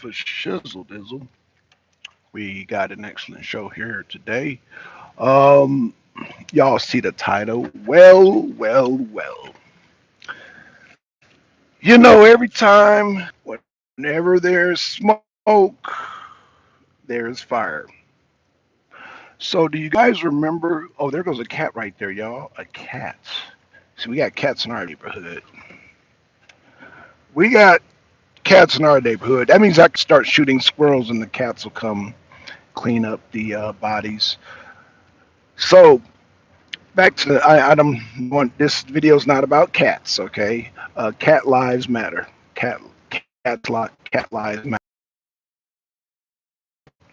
for Shizzle Dizzle. We got an excellent show here today. Um, y'all see the title? Well, well, well. You know, every time, whenever there's smoke, there's fire. So, do you guys remember? Oh, there goes a cat right there, y'all. A cat. See, we got cats in our neighborhood. We got cats in our neighborhood. That means I can start shooting squirrels and the cats will come clean up the bodies. So, back to I don't want this video is not about cats, okay? Cat lives matter. Cat lives matter.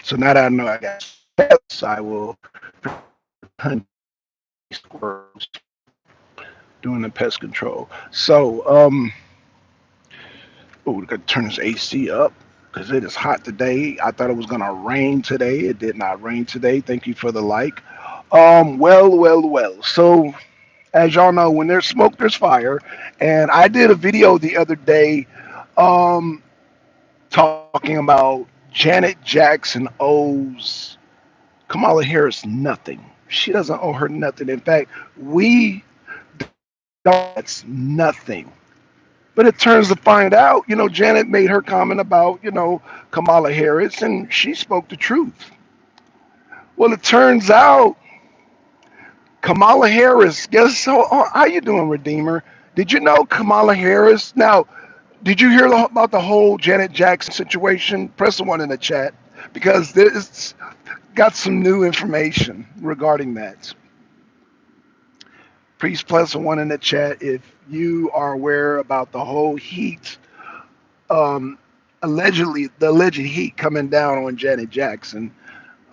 So now that I know I got cats, I will hunt squirrels doing the pest control. So oh, we got to turn this AC up because it is hot today. I thought it was gonna rain today. It did not rain today. Thank you for the like. Well. So as y'all know, when there's smoke, there's fire. And I did a video the other day um, talking about Janet Jackson owes Kamala Harris nothing. She doesn't owe her nothing. In fact, we don't nothing. But it turns to find out, Janet made her comment about, Kamala Harris, and she spoke the truth. Well, it turns out Kamala Harris, guess how you doing, Redeemer? Did you know Kamala Harris? Now, did you hear about the whole Janet Jackson situation? Press the one in the chat because this got some new information regarding that. Please press the one in the chat if you are aware about the whole heat, um, the alleged heat coming down on Janet Jackson.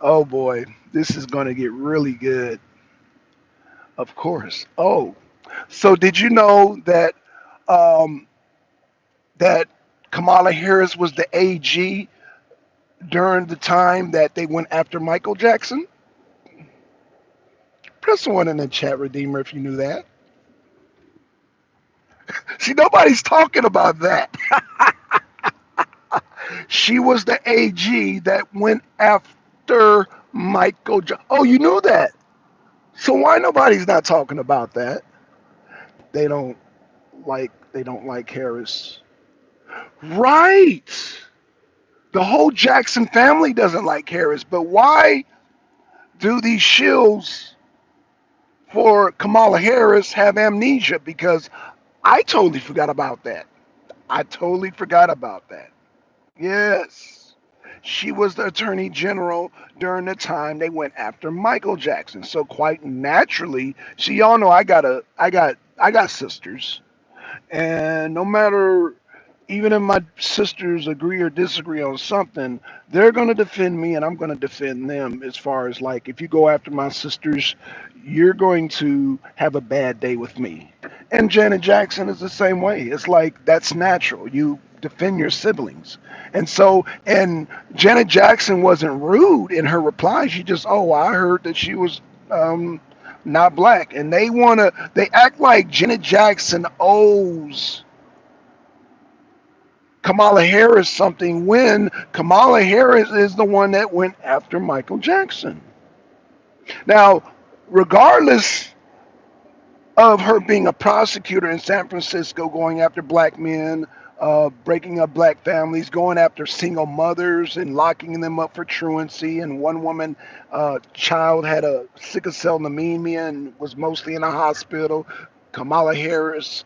Oh boy, this is going to get really good. Of course. Oh, so did you know um, that Kamala Harris was the AG during the time that they went after Michael Jackson? Press the one in the chat, Redeemer, if you knew that. See, nobody's talking about that. She was the AG that went after Michael Jackson. Oh, you knew that. So why nobody's not talking about that? They don't they don't like Harris. Right. The whole Jackson family doesn't like Harris, but why do these shills for Kamala Harris have amnesia? Because I totally forgot about that. I totally forgot about that. Yes. She was the attorney general during the time they went after Michael Jackson. So quite naturally, see y'all know I got sisters. And no matter, even if my sisters agree or disagree on something, they're going to defend me and I'm going to defend them. As far as like, if you go after my sisters, you're going to have a bad day with me. And Janet Jackson is the same way. It's like, that's natural. You defend your siblings. And Janet Jackson wasn't rude in her reply. She just, oh, I heard that she was um, not black. And they act like Janet Jackson owes Kamala Harris something when Kamala Harris is the one that went after Michael Jackson. Now, regardless of her being a prosecutor in San Francisco, going after black men, breaking up black families, going after single mothers and locking them up for truancy. And one woman, child had a sickle cell anemia and was mostly in a hospital. Kamala Harris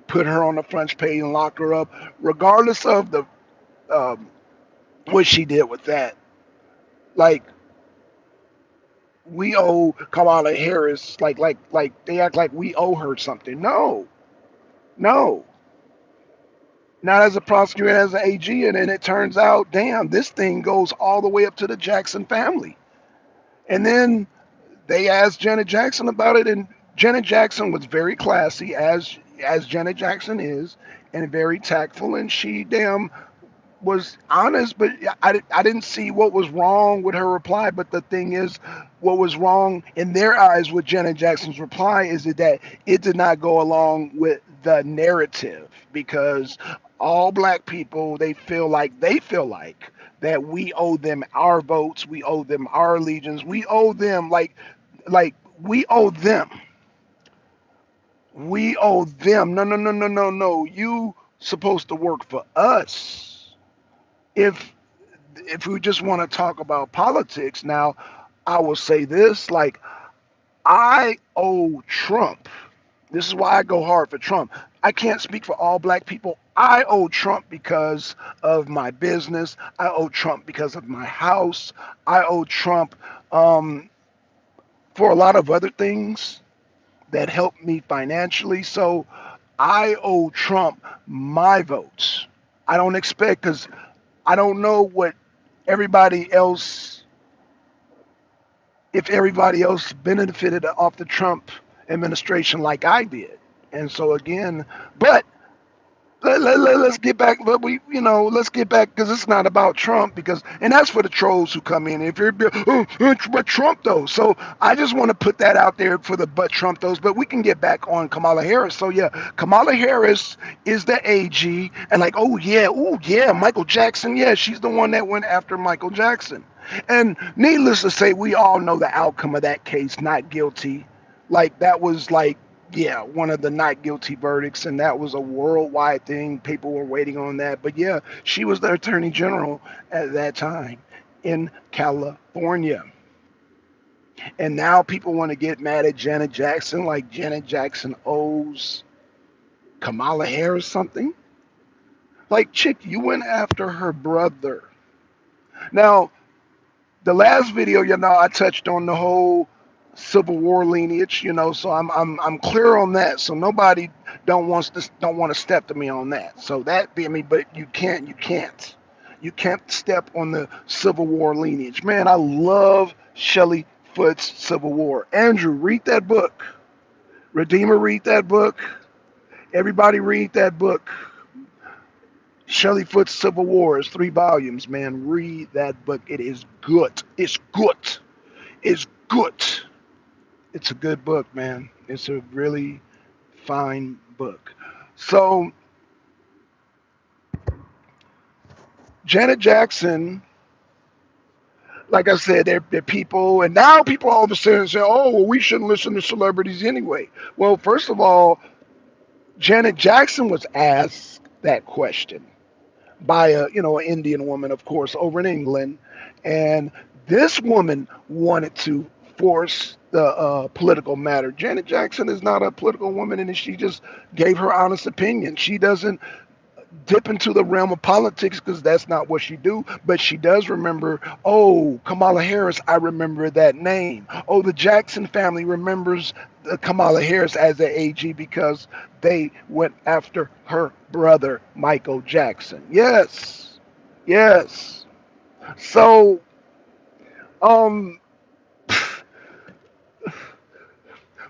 put her on the front page and locked her up, regardless of the um, what she did with that. Like, we owe Kamala Harris, like they act like we owe her something. No, no, not as a prosecutor, as an AG. And then it turns out, damn, this thing goes all the way up to the Jackson family. And then they asked Janet Jackson about it, and Janet Jackson was very classy, as Janet Jackson is, and very tactful, and she damn was honest, but I didn't see what was wrong with her reply. But the thing is, what was wrong in their eyes with Janet Jackson's reply is that it did not go along with the narrative, because all black people, they feel like that we owe them our votes, we owe them our allegiance, we owe them like we owe them. We owe them. No, no, no, no, no, no. You supposed to work for us. If if we just want to talk about politics now, I will say this, like I owe Trump. This is why I go hard for Trump. I can't speak for all black people. I owe Trump because of my business. I owe Trump because of my house. I owe Trump um, for a lot of other things that helped me financially. So I owe Trump my votes. I don't expect, because I don't know what everybody else, if everybody else benefited off the Trump administration like I did. And so again, but let's get back. Let's get back, because it's not about Trump. And that's for the trolls who come in. If you're, but Trump though. So I just want to put that out there for the but Trump those. But we can get back on Kamala Harris. So yeah, Kamala Harris is the AG, and like, oh yeah, Michael Jackson. Yeah, she's the one that went after Michael Jackson. And needless to say, we all know the outcome of that case. Not guilty. Like that was like, yeah, one of the not guilty verdicts, and that was a worldwide thing. People were waiting on that. But yeah, she was the attorney general at that time in California. And now people want to get mad at Janet Jackson, like Janet Jackson owes Kamala Harris something. Like, chick, you went after her brother. Now, the last video, I touched on the whole Civil War lineage, so I'm clear on that. So nobody don't want to step to me on that. So that be me, but you can't step on the Civil War lineage. Man, I love Shelley Foote's Civil War. Andrew, read that book. Redeemer, read that book. Everybody read that book. Shelley Foote's Civil War is 3 volumes, man. Read that book. It is good. It's good. It's good. It's a good book, man. It's a really fine book. So, Janet Jackson, like I said, they're people, and now people all of a sudden say, oh, well, we shouldn't listen to celebrities anyway. Well, first of all, Janet Jackson was asked that question by an Indian woman, of course, over in England, and this woman wanted to force the political matter. Janet Jackson is not a political woman, and she just gave her honest opinion. She doesn't dip into the realm of politics because that's not what she do, but she does remember, oh, Kamala Harris, I remember that name. Oh, the Jackson family remembers Kamala Harris as the AG because they went after her brother Michael Jackson. Yes, yes. So um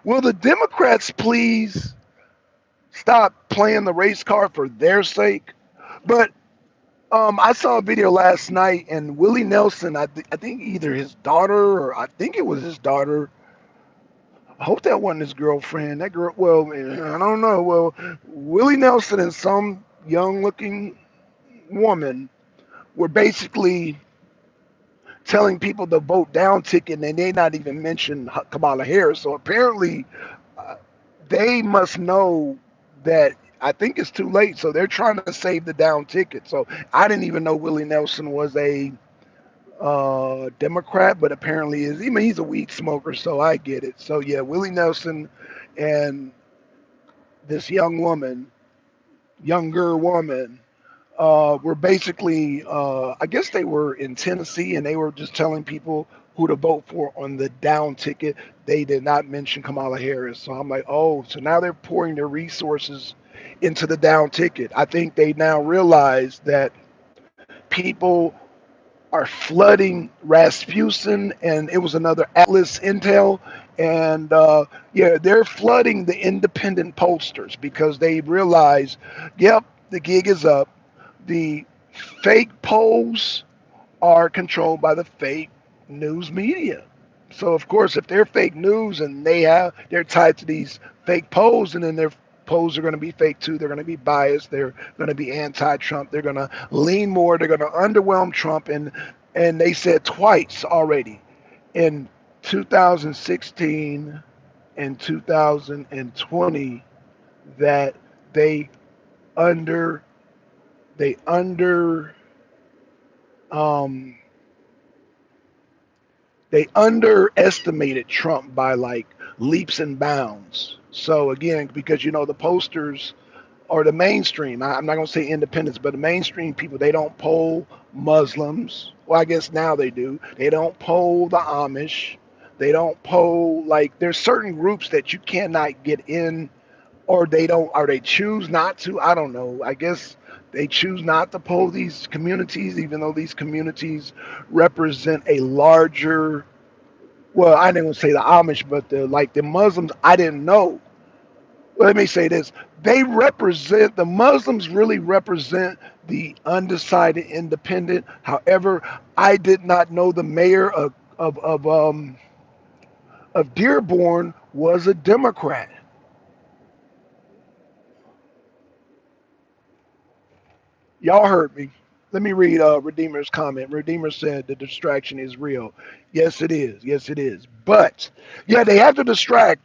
will the Democrats please stop playing the race card for their sake? But I saw a video last night, and Willie Nelson, I think either his daughter, or I think it was his daughter. I hope that wasn't his girlfriend. That girl, well, I don't know. Well, Willie Nelson and some young-looking woman were basically telling people to vote down ticket, and they not even mention Kamala Harris. So apparently, uh, they must know that I think it's too late. So they're trying to save the down ticket. So I didn't even know Willie Nelson was a Democrat, but apparently is. I mean, he's a weed smoker, so I get it. So yeah, Willie Nelson and this younger woman, were basically, I guess they were in Tennessee, and they were just telling people who to vote for on the down ticket. They did not mention Kamala Harris. So I'm like, oh, so now they're pouring their resources into the down ticket. I think they now realize that people are flooding Rasmussen, and it was another Atlas Intel, and yeah, they're flooding the independent pollsters because they realize, yep, the gig is up. The fake polls are controlled by the fake news media. So of course, if they're fake news and they're tied to these fake polls, and then they're polls are going to be fake too. They're going to be biased. They're going to be anti-Trump. They're going to lean more. They're going to underwhelm Trump. And they said twice already in 2016 and 2020 that they under they under um, they underestimated Trump by like leaps and bounds. So again, because the posters or the mainstream, I'm not going to say independents, but the mainstream people, they don't poll Muslims. Well, I guess now they do. They don't poll the Amish. They don't poll, like, there's certain groups that you cannot get in, or they don't, or they choose not to. I don't know. I guess they choose not to poll these communities, even though these communities represent a larger, well, I didn't want to say the Amish, but the Muslims, I didn't know. Let me say this. The Muslims really represent the undecided independent. However, I did not know the mayor of Dearborn was a Democrat. Y'all heard me. Let me read Redeemer's comment. Redeemer said the distraction is real. Yes, it is. Yes, it is. But yeah, they have to distract.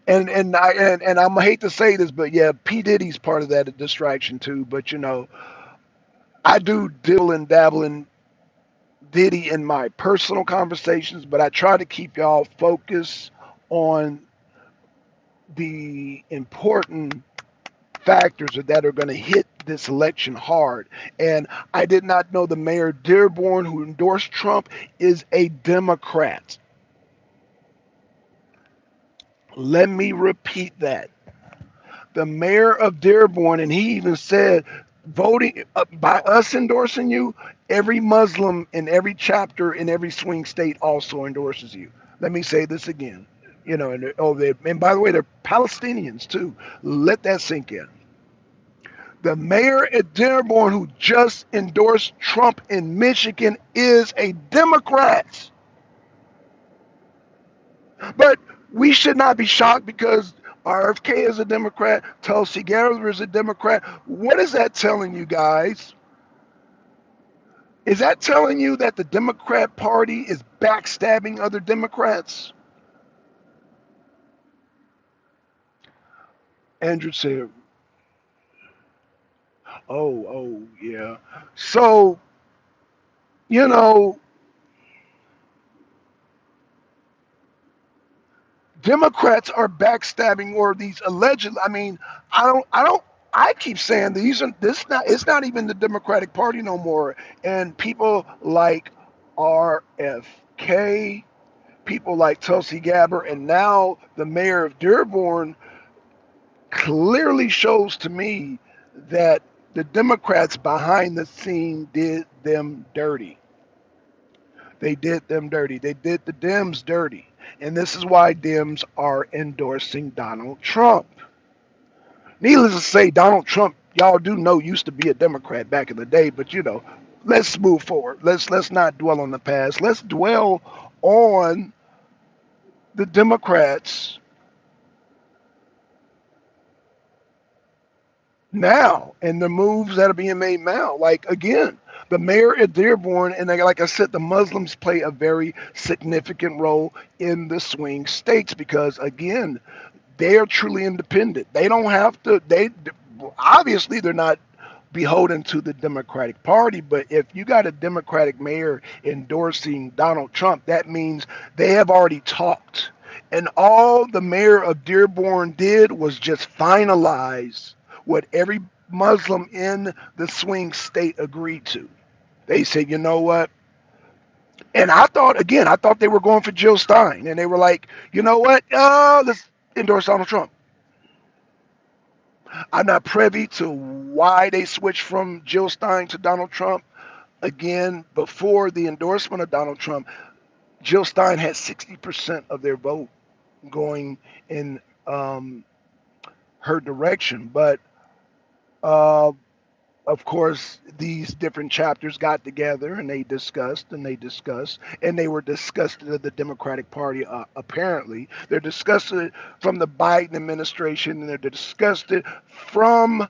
And I'm gonna hate to say this, but yeah, P Diddy's part of that distraction too. But I do dibble and dabble in Diddy in my personal conversations, but I try to keep y'all focused on the important factors that are going to hit this election hard. And I did not know the mayor Dearborn, who endorsed Trump, is a Democrat. Let me repeat that. The mayor of Dearborn, and he even said, voting by us endorsing you, every Muslim in every chapter in every swing state also endorses you. Let me say this again. And by the way, they're Palestinians too. Let that sink in. The mayor at Dearborn, who just endorsed Trump in Michigan, is a Democrat. But we should not be shocked because RFK is a Democrat, Tulsi Gabbard is a Democrat. What is that telling you guys? Is that telling you that the Democrat Party is backstabbing other Democrats? Andrew said, oh, yeah. So, you know, Democrats are backstabbing, or these alleged. I mean, I don't. I keep saying these are this not. It's not even the Democratic Party no more. And people like RFK, people like Tulsi Gabbard, and now the mayor of Dearborn clearly shows to me that the Democrats behind the scene did them dirty. They did them dirty. They did the Dems dirty. And this is why Dems are endorsing Donald Trump. Needless to say, Donald Trump, y'all do know, used to be a Democrat back in the day, but let's move forward. Let's not dwell on the past. Let's dwell on the Democrats now and the moves that are being made now. Like again, the mayor at Dearborn, and like I said, the Muslims play a very significant role in the swing states because again, they are truly independent. They don't have to. They obviously they're not beholden to the Democratic Party, but if you got a Democratic mayor endorsing Donald Trump, that means they have already talked. And all the mayor of Dearborn did was just finalize what every Muslim in the swing state agreed to. They said, you know what? And I thought they were going for Jill Stein. And they were like, you know what? Let's endorse Donald Trump. I'm not privy to why they switched from Jill Stein to Donald Trump. Again, before the endorsement of Donald Trump, Jill Stein had 60% of their vote going in her direction. But uh, Of course, these different chapters got together and they discussed and they discussed and they were disgusted at the Democratic Party. Apparently, they're disgusted from the Biden administration and they're disgusted from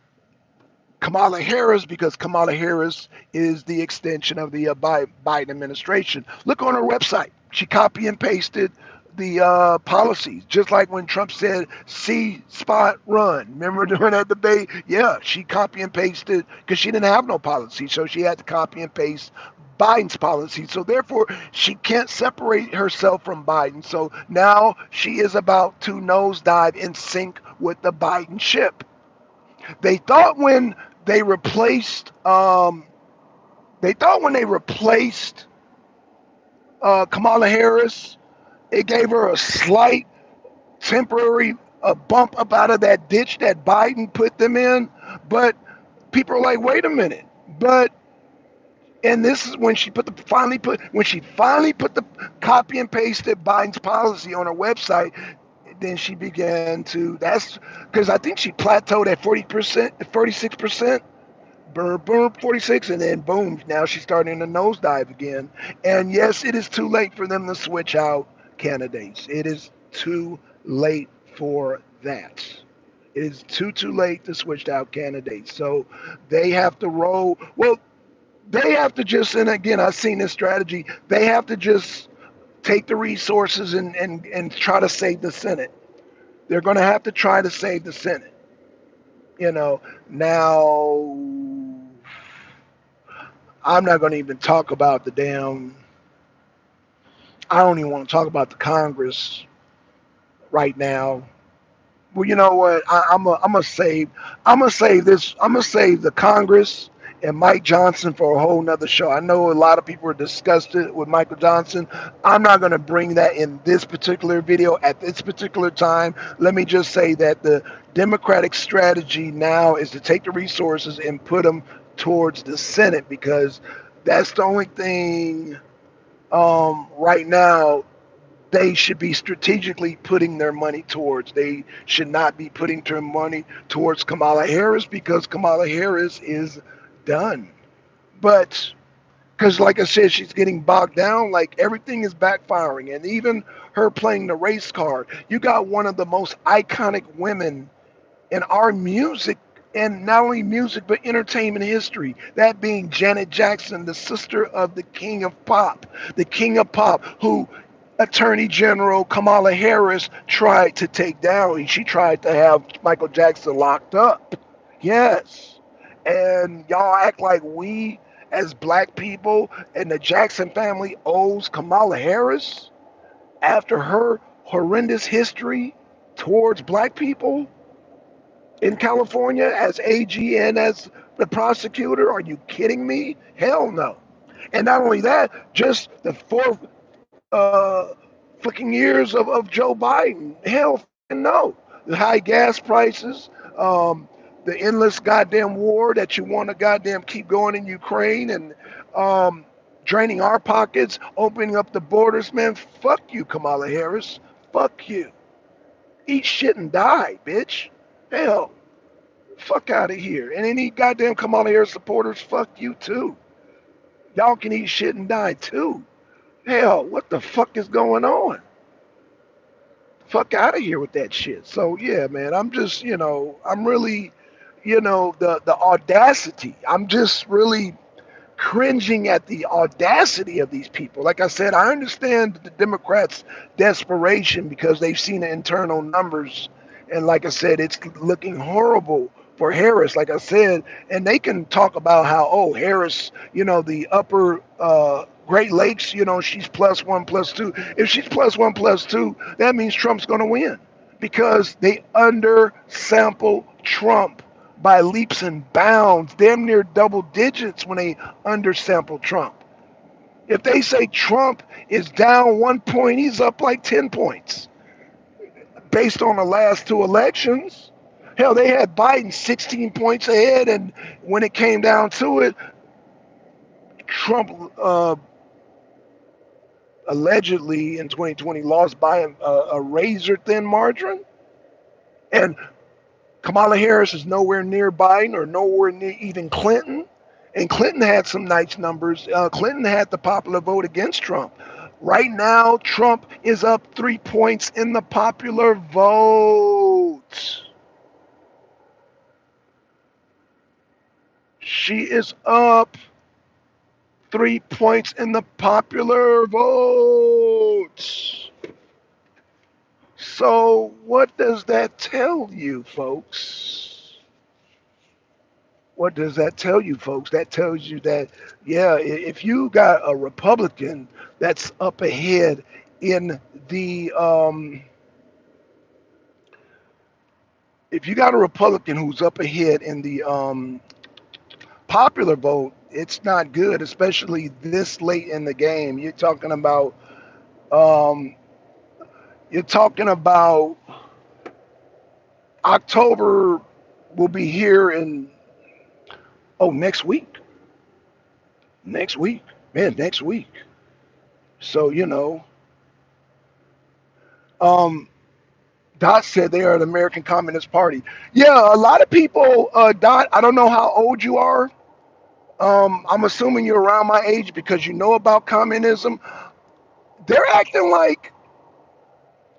Kamala Harris because Kamala Harris is the extension of the Biden administration. Look on her website. She copy and pasted the policies, just like when Trump said "see spot run." Remember during that debate? Yeah, she copy and pasted because she didn't have no policy, so she had to copy and paste Biden's policy. So therefore, she can't separate herself from Biden. So now she is about to nosedive in sync with the Biden ship. They thought when they replaced they thought when they replaced Kamala Harris, it gave her a slight temporary bump up out of that ditch that Biden put them in. But people are like, wait a minute. But and this is when she finally put the copy and pasted Biden's policy on her website. Then she began to. That's because I think she plateaued at 40%, 46%. Boom, boom, 46, and then boom, now she's starting to nosedive again. And yes, it is too late for them to switch out candidates. It is too late for that. It is too late to switch out candidates. So they have to roll. Well, they have to just, and again, I've seen this strategy. They have to just take the resources and try to save the Senate. They're going to have to try to save the Senate. You know, now I'm not going to even talk about the damn. I don't even want to talk about the Congress right now. Well, you know what? I'm gonna save. I'm gonna save this. I'm gonna save the Congress and Mike Johnson for a whole nother show. I know a lot of people are disgusted with Michael Johnson. I'm not gonna bring that in this particular video at this particular time. Let me just say that the Democratic strategy now is to take the resources and put them towards the Senate because that's the only thing right now they should be strategically putting their money towards. They should not be putting their money towards Kamala Harris because Kamala Harris is done. But because, like I said, she's getting bogged down, like everything is backfiring. And even her playing the race card, you got one of the most iconic women in our music and not only music but entertainment history, that being Janet Jackson, the sister of the king of pop, who Attorney General Kamala Harris tried to take down. She tried to have Michael Jackson locked up. Yes. And y'all act like we, as black people and the Jackson family, owes Kamala Harris after her horrendous history towards black people in California as AG and as the prosecutor. Are you kidding me? Hell no. And not only that, just the four fucking years of Joe Biden. Hell fucking no. The high gas prices, the endless goddamn war that you want to goddamn keep going in Ukraine and draining our pockets, opening up the borders, man. Fuck you, Kamala Harris. Fuck you. Eat shit and die, bitch. Hell, fuck out of here. And any goddamn Kamala Harris supporters, fuck you too. Y'all can eat shit and die too. Hell, what the fuck is going on? Fuck out of here with that shit. So yeah, man, I'm just, I'm really, the audacity. I'm just really cringing at the audacity of these people. Like I said, I understand the Democrats' desperation because they've seen the internal numbers, and like I said, it's looking horrible for Harris. Like I said, and they can talk about how Harris, the upper Great Lakes, she's plus one, plus two. If she's plus one, plus two, that means Trump's going to win because they undersample Trump by leaps and bounds, damn near double digits when they undersample Trump. If they say Trump is down 1 point, he's up like 10 points based on the last two elections. Hell, they had Biden 16 points ahead, and when it came down to it, Trump allegedly in 2020 lost by a razor thin margin. And Kamala Harris is nowhere near Biden or nowhere near even Clinton. And Clinton had some nice numbers. Clinton had the popular vote against Trump. Right now, Trump is up 3 points in the popular vote. She is up 3 points in the popular vote. So, what does that tell you, folks? What does that tell you, folks? That tells you that, yeah, if you got a Republican that's up ahead in the, if you got a Republican who's up ahead in the popular vote, it's not good, especially this late in the game. Um, you're talking about October will be here in next week. Next week, man, next week. So um, Dot said they are the American Communist Party. Yeah, a lot of people. Dot, I don't know how old you are. I'm assuming you're around my age because you know about communism. They're acting like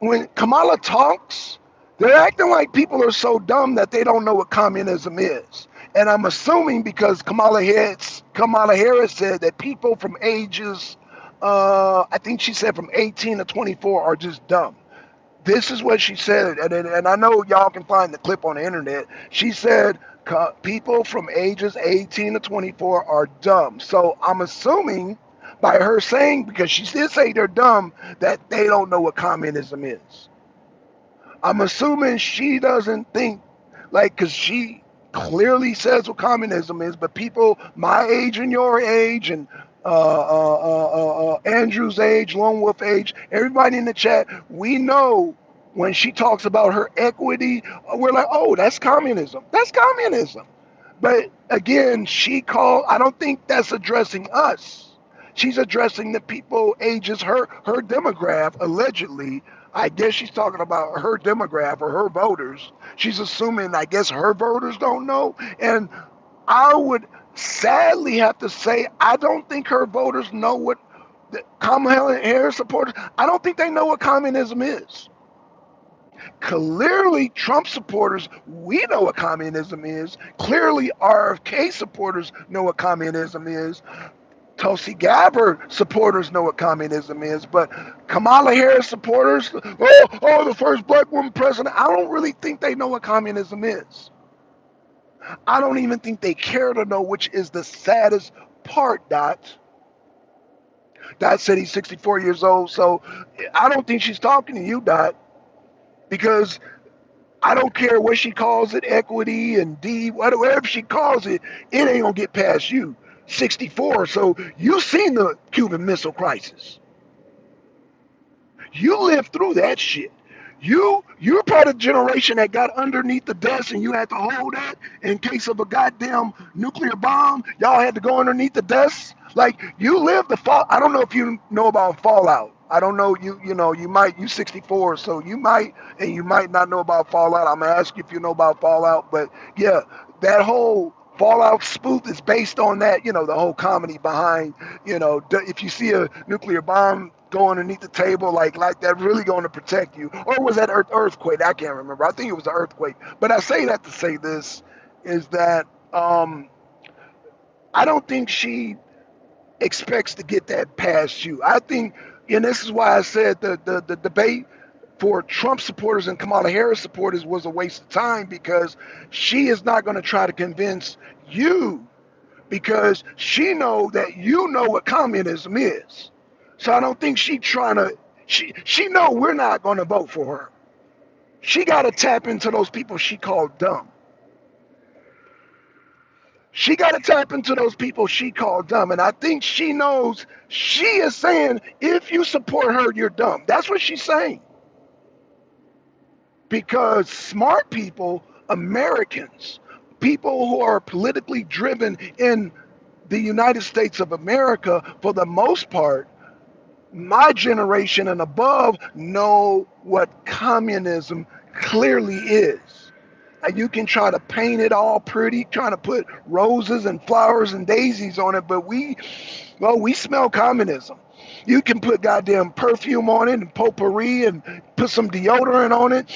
when Kamala talks, they're acting like people are so dumb that they don't know what communism is. And I'm assuming because Kamala Harris said that people from ages, I think she said from 18 to 24 are just dumb. This is what she said, and I know y'all can find the clip on the internet. She said people from ages 18 to 24 are dumb. So I'm assuming by her saying, because she did say they're dumb, that they don't know what communism is. I'm assuming she doesn't think, like, because she clearly says what communism is, but people my age and your age and Andrew's age, Lone Wolf age, everybody in the chat, we know when she talks about her equity, we're like, oh, that's communism. That's communism. But again, I don't think that's addressing us. She's addressing the people ages her demographic, allegedly. I guess she's talking about her demographic or her voters. She's assuming, I guess, her voters don't know. And I would sadly have to say, I don't think her voters know what the Kamala Harris supporters, I don't think they know what communism is. Clearly, Trump supporters, we know what communism is. Clearly, RFK supporters know what communism is. Tulsi Gabbard supporters know what communism is. But Kamala Harris supporters, the first black woman president, I don't really think they know what communism is. I don't even think they care to know, which is the saddest part, Dot. Dot said he's 64 years old, so I don't think she's talking to you, Dot, because I don't care what she calls it, equity and whatever she calls it, it ain't gonna get past you. 64, so you've seen the Cuban Missile Crisis. You lived through that shit. You're part of the generation that got underneath the desk and you had to hold that in case of a goddamn nuclear bomb. Y'all had to go underneath the desk. Like you lived the fall. I don't know if you know about Fallout. I don't know. You 64, so you might and you might not know about Fallout. I'm gonna ask you if you know about Fallout, but yeah, that whole Fallout spoof is based on that. The whole comedy behind. If you see a nuclear bomb go underneath the table like that really going to protect you, or was that earthquake? I can't remember. I think it was an earthquake. But I say that to say this is that I don't think she expects to get that past you. I think, and this is why I said the debate for Trump supporters and Kamala Harris supporters was a waste of time, because she is not going to try to convince you, because she know that you know what communism is. So I don't think she know we're not going to vote for her. She got to tap into those people she called dumb. She got to tap into those people she called dumb. And I think she knows she is saying, if you support her, you're dumb. That's what she's saying. Because smart people, Americans, people who are politically driven in the United States of America, for the most part, my generation and above, know what communism clearly is. And you can try to paint it all pretty, trying to put roses and flowers and daisies on it, but we smell communism. You can put goddamn perfume on it and potpourri and put some deodorant on it,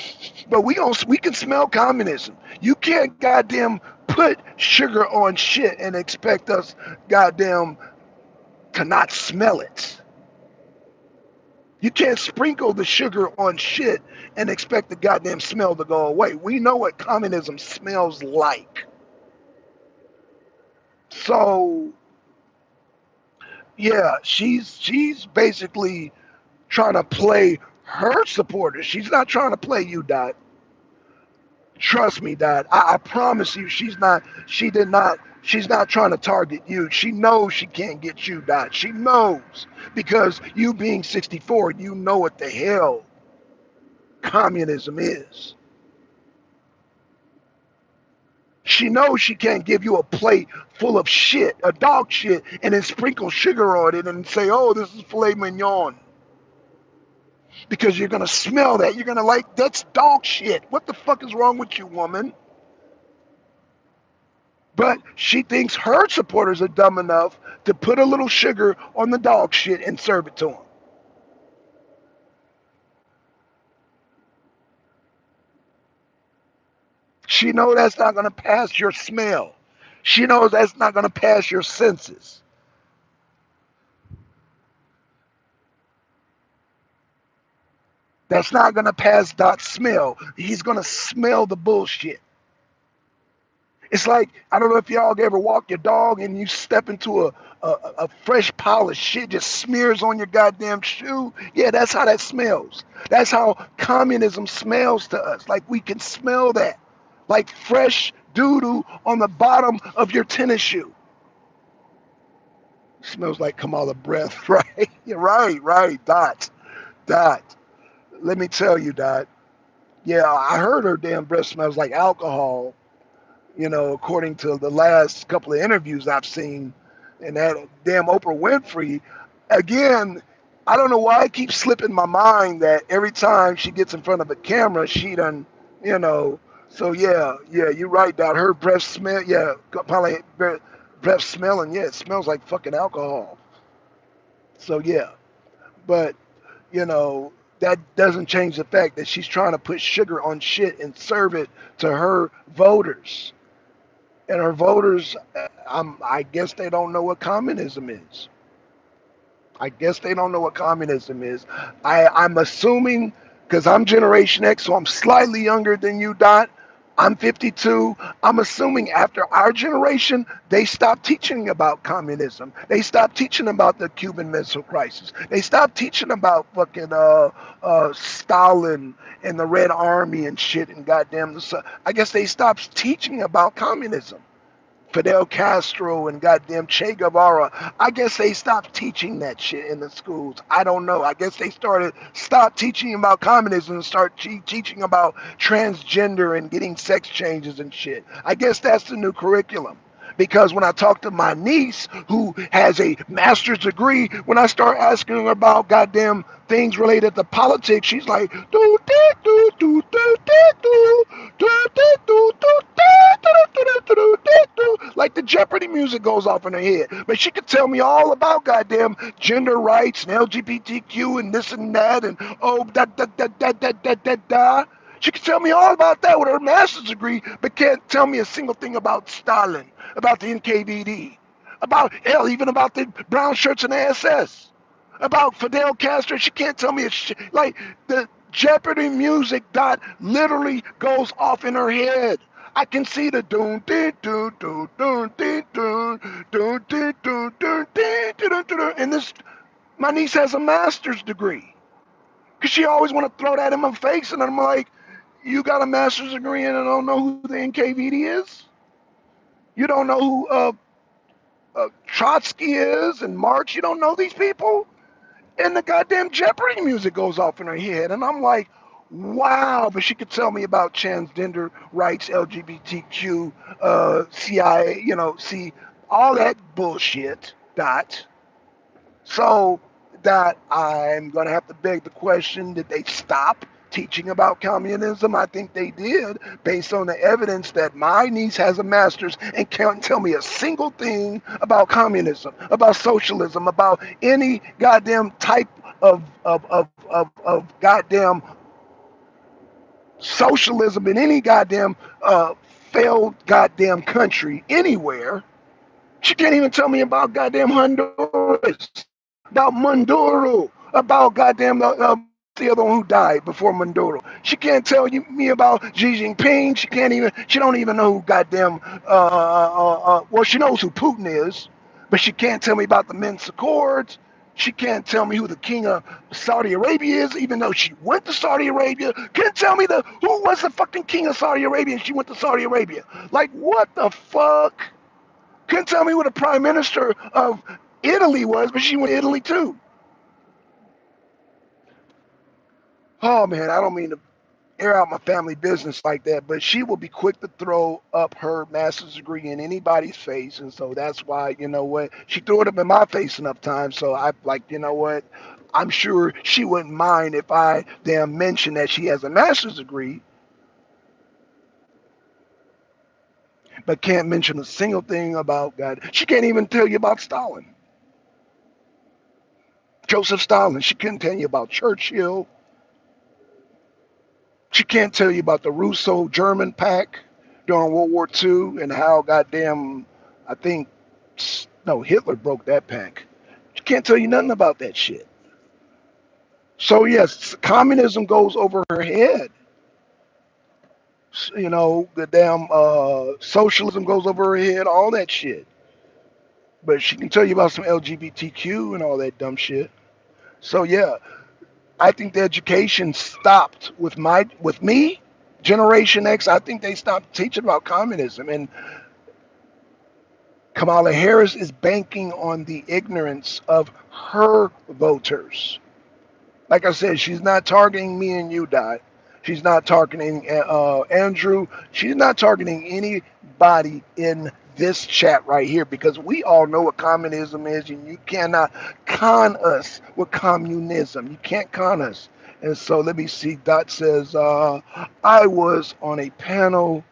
but we can smell communism. You can't goddamn put sugar on shit and expect us goddamn to not smell it. You can't sprinkle the sugar on shit and expect the goddamn smell to go away. We know what communism smells like. So yeah, she's basically trying to play her supporters. She's not trying to play you, Dot. Trust me, Dot. I promise you, she's not. She did not. She's not trying to target you. She knows she can't get you, Dot. She knows because you being 64, you know what the hell communism is. She knows she can't give you a plate full of shit, a dog shit, and then sprinkle sugar on it and say, "Oh, this is filet mignon." Because you're gonna smell that. You're gonna like that's dog shit. What the fuck is wrong with you, woman? But she thinks her supporters are dumb enough to put a little sugar on the dog shit and serve it to them. She knows that's not gonna pass your smell. She knows that's not gonna pass your senses. That's not gonna pass Doc's smell. He's gonna smell the bullshit. It's like I don't know if y'all ever walk your dog and you step into a fresh pile of shit just smears on your goddamn shoe. Yeah, that's how that smells. That's how communism smells to us. Like we can smell that, like fresh doo doo on the bottom of your tennis shoe. Smells like Kamala breath, right? You're right. Dot. Let me tell you, Dot. Yeah, I heard her damn breath smells like alcohol, according to the last couple of interviews I've seen, and that damn Oprah Winfrey, again, I don't know why it keeps slipping my mind that every time she gets in front of a camera, she done, you know. So yeah, you're right, Dot. Her breath smell, yeah, probably breath smelling, yeah, it smells like fucking alcohol. So yeah, but you know that doesn't change the fact that she's trying to put sugar on shit and serve it to her voters. And our voters, I guess they don't know what communism is. I guess they don't know what communism is. I'm assuming, because I'm Generation X, so I'm slightly younger than you, Dot. I'm 52. I'm assuming after our generation, they stopped teaching about communism. They stopped teaching about the Cuban Missile Crisis. They stopped teaching about fucking Stalin and the Red Army and shit and goddamn the. I guess they stopped teaching about communism. Fidel Castro and goddamn Che Guevara. I guess they stopped teaching that shit in the schools. I don't know. I guess they stopped teaching about communism and start teaching about transgender and getting sex changes and shit. I guess that's the new curriculum. Because when I talk to my niece who has a master's degree, when I start asking her about goddamn things related to politics, she's like, do do do do do do do do do do do, like the Jeopardy music goes off in her head. But she could tell me all about goddamn gender rights and LGBTQ and this and that and oh da. She could tell me all about that with her master's degree, but can't tell me a single thing about Stalin, about the NKVD, about hell, even about the brown shirts and the SS, about Fidel Castro. She can't tell me a shit. Like the Jeopardy music dot literally goes off in her head. I can see the doon dee doon doon doon dee doon doon dee doon doon dee doon doon. And this, my niece has a master's degree. Cause she always want to throw that in my face, and I'm like, you got a master's degree and I don't know who the NKVD is. You don't know who Trotsky is and Marx. You don't know these people. And the goddamn Jeopardy music goes off in her head, and I'm like, wow. But she could tell me about transgender rights, LGBTQ, CIA, see all that bullshit. Dot. So that I'm gonna have to beg the question: did they stop teaching about communism? I think they did, based on the evidence that my niece has a master's and can't tell me a single thing about communism, about socialism, about any goddamn type of goddamn socialism in any goddamn failed goddamn country anywhere. She can't even tell me about goddamn Honduras, about Maduro, about goddamn the other one who died before Maduro. She can't tell me about Xi Jinping. She can't even. She don't even know who goddamn. Well, she knows who Putin is, but she can't tell me about the Minsk Accords. She can't tell me who the king of Saudi Arabia is, even though she went to Saudi Arabia. Can't tell me who was the fucking king of Saudi Arabia and she went to Saudi Arabia. Like, what the fuck? Couldn't tell me who the prime minister of Italy was, but she went to Italy too. Oh man, I don't mean to air out my family business like that, but she will be quick to throw up her master's degree in anybody's face. And so that's why, you know what, she threw it up in my face enough times. So I like, you know what, I'm sure she wouldn't mind if I damn mention that she has a master's degree, but can't mention a single thing about God. She can't even tell you about Stalin. Joseph Stalin. She couldn't tell you about Churchill. She can't tell you about the Russo-German Pact during World War II and how goddamn, I think, no, Hitler broke that pact. She can't tell you nothing about that shit. So yes, communism goes over her head. You know, the damn socialism goes over her head, all that shit. But she can tell you about some LGBTQ and all that dumb shit. So yeah, I think the education stopped with me, Generation X. I think they stopped teaching about communism, and Kamala Harris is banking on the ignorance of her voters. Like I said, she's not targeting me and you, Dot. She's not targeting Andrew. She's not targeting anybody in this chat right here because we all know what communism is, and you cannot con us with communism. You can't con us. And so let me see. Dot says, I was on a panel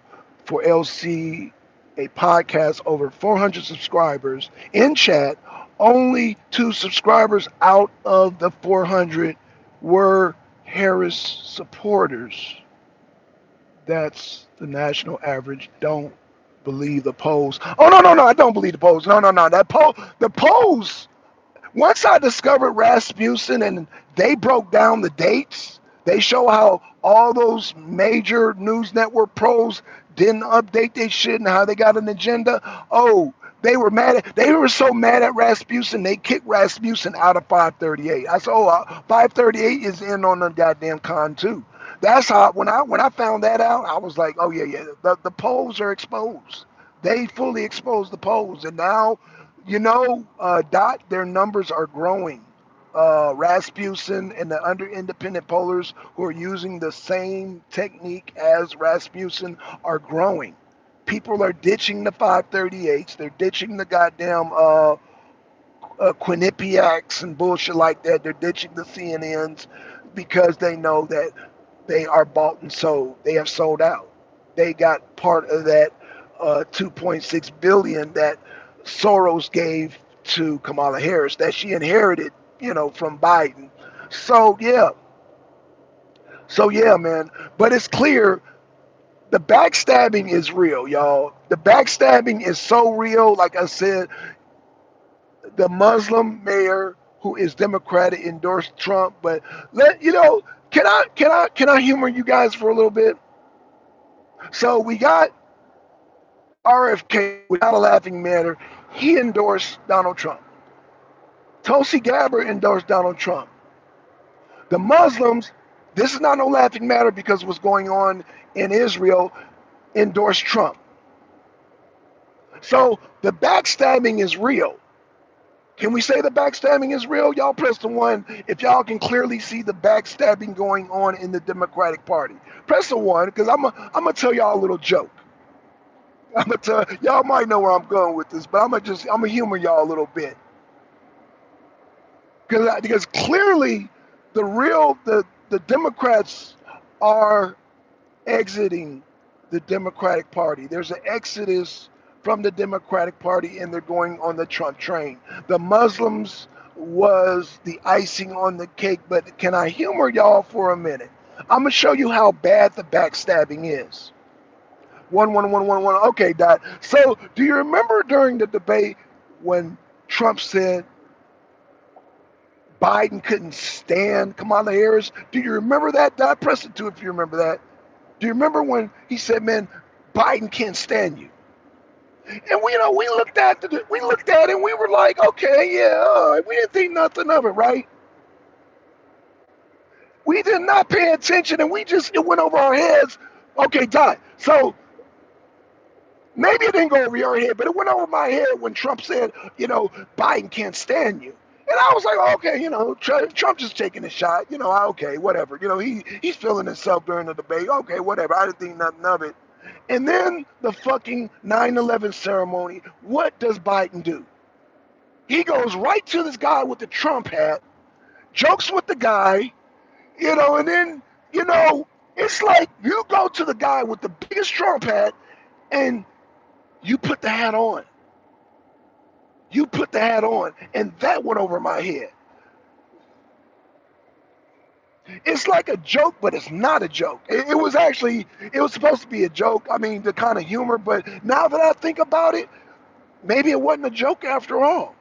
for LC, a podcast, over 400 subscribers in chat. Only 2 subscribers out of the 400 were Harris supporters. That's the national average. Don't believe the polls. Oh no, I don't believe the polls. No. The polls. Once I discovered Rasmussen and they broke down the dates, they show how all those major news network pros didn't update their shit and how they got an agenda. Oh, they were mad. They were so mad at Rasmussen, they kicked Rasmussen out of 538. I said, 538 is in on the goddamn con too. That's how when I found that out, I was like, oh yeah. The polls are exposed. They fully exposed the polls, and now, Dot, their numbers are growing. Rasmussen and the under independent pollers who are using the same technique as Rasmussen are growing. People are ditching the 538s. They're ditching the goddamn Quinnipiacs and bullshit like that. They're ditching the CNNs because they know that they are bought and sold. They have sold out. They got part of that 2.6 billion that Soros gave to Kamala Harris that she inherited, from Biden. So yeah, man. But it's clear the backstabbing is real, y'all. The backstabbing is so real. Like I said, the Muslim mayor who is Democratic endorsed Trump, but can I humor you guys for a little bit? So we got RFK without a laughing matter. He endorsed Donald Trump. Tulsi Gabbard endorsed Donald Trump. The Muslims, this is not no laughing matter because of what's going on in Israel, endorsed Trump. So the backstabbing is real. Can we say the backstabbing is real? Y'all press the one if y'all can clearly see the backstabbing going on in the Democratic Party. Press the one because I'm gonna tell y'all a little joke. I'm gonna tell y'all might know where I'm going with this, but I'm gonna humor y'all a little bit because clearly the Democrats are exiting the Democratic Party. There's an exodus from the Democratic Party and they're going on the Trump train. The Muslims was the icing on the cake, but can I humor y'all for a minute? I'm gonna show you how bad the backstabbing is. One. Okay, Dot. So, do you remember during the debate when Trump said Biden couldn't stand Kamala Harris? Do you remember that, Dot? Press it too if you remember that. Do you remember when he said, "Man, Biden can't stand you"? And we looked at it, and we were like, "Okay, yeah, all right." We didn't think nothing of it, right? We did not pay attention, and it went over our heads. Okay, Dot. So maybe it didn't go over your head, but it went over my head when Trump said, Biden can't stand you. And I was like, okay, Trump just taking a shot. Okay, whatever. He's feeling himself during the debate. Okay, whatever. I didn't think nothing of it. And then the fucking 9/11 ceremony, what does Biden do? He goes right to this guy with the Trump hat, jokes with the guy, and then, it's like you go to the guy with the biggest Trump hat and you put the hat on. You put the hat on, and that went over my head. It's like a joke, but it's not a joke. It was supposed to be a joke. I mean, the kind of humor, but now that I think about it, maybe it wasn't a joke after all.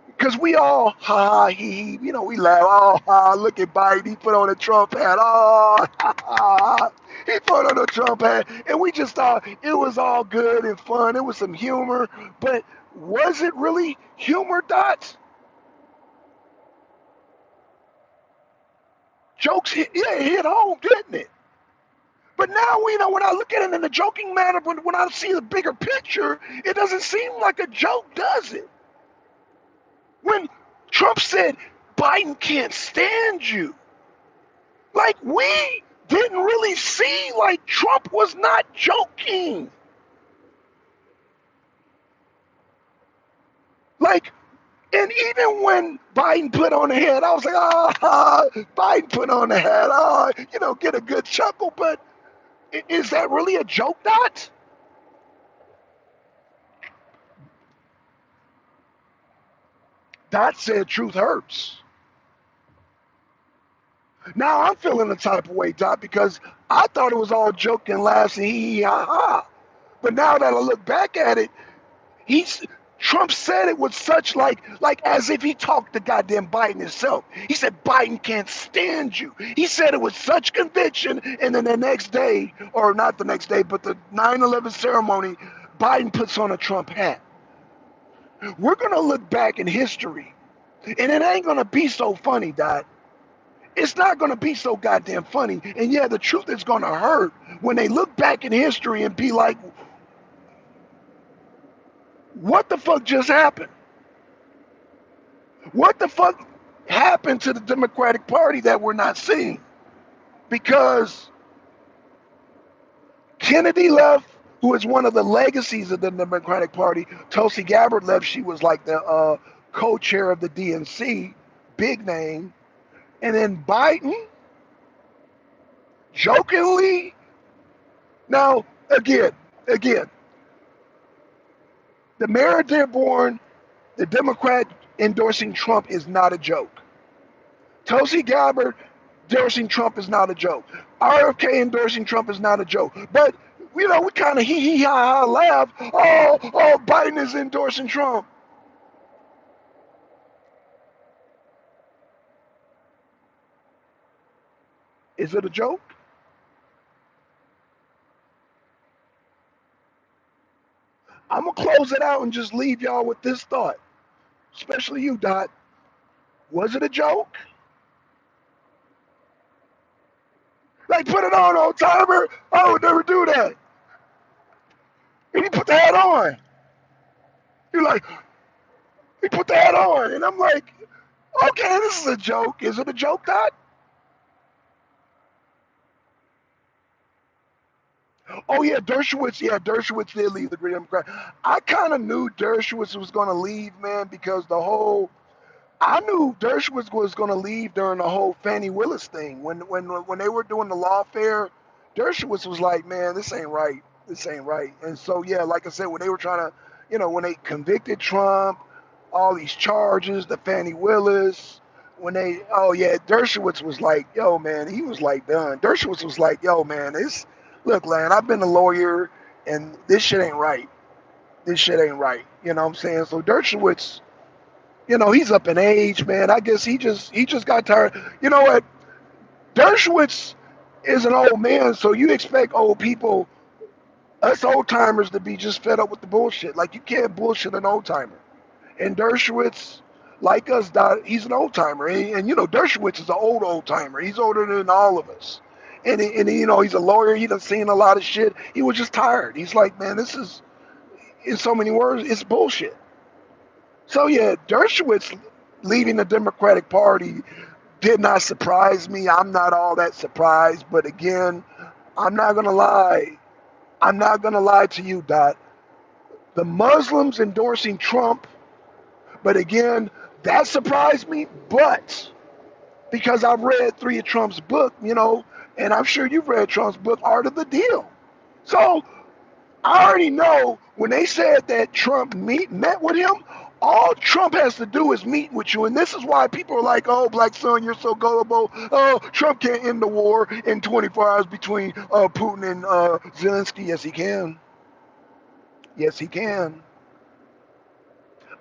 Because we all, ha, he, we laugh, oh, ha, look at Biden, he put on a Trump hat, oh, ha, ha, he put on a Trump hat, and we just thought it was all good and fun, it was some humor, but was it really humor, Dots? Jokes hit home, didn't it? But now, when I look at it in a joking manner, but when I see the bigger picture, it doesn't seem like a joke, does it? When Trump said, Biden can't stand you, like we didn't really see, like Trump was not joking. Like, and even when Biden put on the hat, I was like, Biden put on the hat, get a good chuckle, but is that really a joke, Dot? Dot said truth hurts. Now I'm feeling the type of way, Dot, because I thought it was all joke and laughs and hee ha ha. But now that I look back at it, he's Trump said it with such like as if he talked to goddamn Biden himself. He said Biden can't stand you. He said it with such conviction, and then the next day, or not the next day, but the 9/11 ceremony, Biden puts on a Trump hat. We're gonna look back in history, and it ain't gonna be so funny, Dot. It's not going to be so goddamn funny. And yeah, the truth is going to hurt when they look back in history and be like, what the fuck just happened? What the fuck happened to the Democratic Party that we're not seeing? Because Kennedy left, who is one of the legacies of the Democratic Party. Tulsi Gabbard left. She was like the co-chair of the DNC, big name. And then Biden, jokingly, now again, the mayor of Dearborn, the Democrat endorsing Trump is not a joke. Tulsi Gabbard endorsing Trump is not a joke. RFK endorsing Trump is not a joke. But, we kind of hee ha ha laugh. Oh, Biden is endorsing Trump. Is it a joke? I'm going to close it out and just leave y'all with this thought, especially you, Dot. Was it a joke? Like, put it on, old timer. I would never do that. And he put the hat on. You're like, he put the hat on. And I'm like, okay, this is a joke. Is it a joke, Dot? Oh yeah, Dershowitz. Yeah, Dershowitz did leave the Green Democrat. I kind of knew Dershowitz was going to leave, man, because the whole I knew Dershowitz was going to leave during the whole Fannie Willis thing. When they were doing the lawfare, Dershowitz was like, "Man, this ain't right. This ain't right." And so yeah, like I said, when they were trying to, when they convicted Trump, all these charges, the Fannie Willis, oh yeah, Dershowitz was like, "Yo, man," he was like done. Dershowitz was like, "Yo, man, look, man, I've been a lawyer, and this shit ain't right. This shit ain't right." You know what I'm saying? So Dershowitz, he's up in age, man. I guess he just got tired. You know what? Dershowitz is an old man, so you expect old people, us old timers, to be just fed up with the bullshit. Like you can't bullshit an old timer. And Dershowitz, like us, he's an old timer, and Dershowitz is an old timer. He's older than all of us, and he's a lawyer. He done seen a lot of shit. He was just tired. He's like, man, this is, in so many words, it's bullshit. So yeah, Dershowitz leaving the Democratic Party did not surprise me. I'm not all that surprised. But again, I'm not going to lie. I'm not going to lie to you, Dot. The Muslims endorsing Trump, but again, that surprised me. But because I've read three of Trump's book, and I'm sure you've read Trump's book, Art of the Deal. So I already know when they said that Trump met with him, all Trump has to do is meet with you. And this is why people are like, oh, Black Son, you're so gullible. Oh, Trump can't end the war in 24 hours between Putin and Zelensky. Yes, he can. Yes, he can.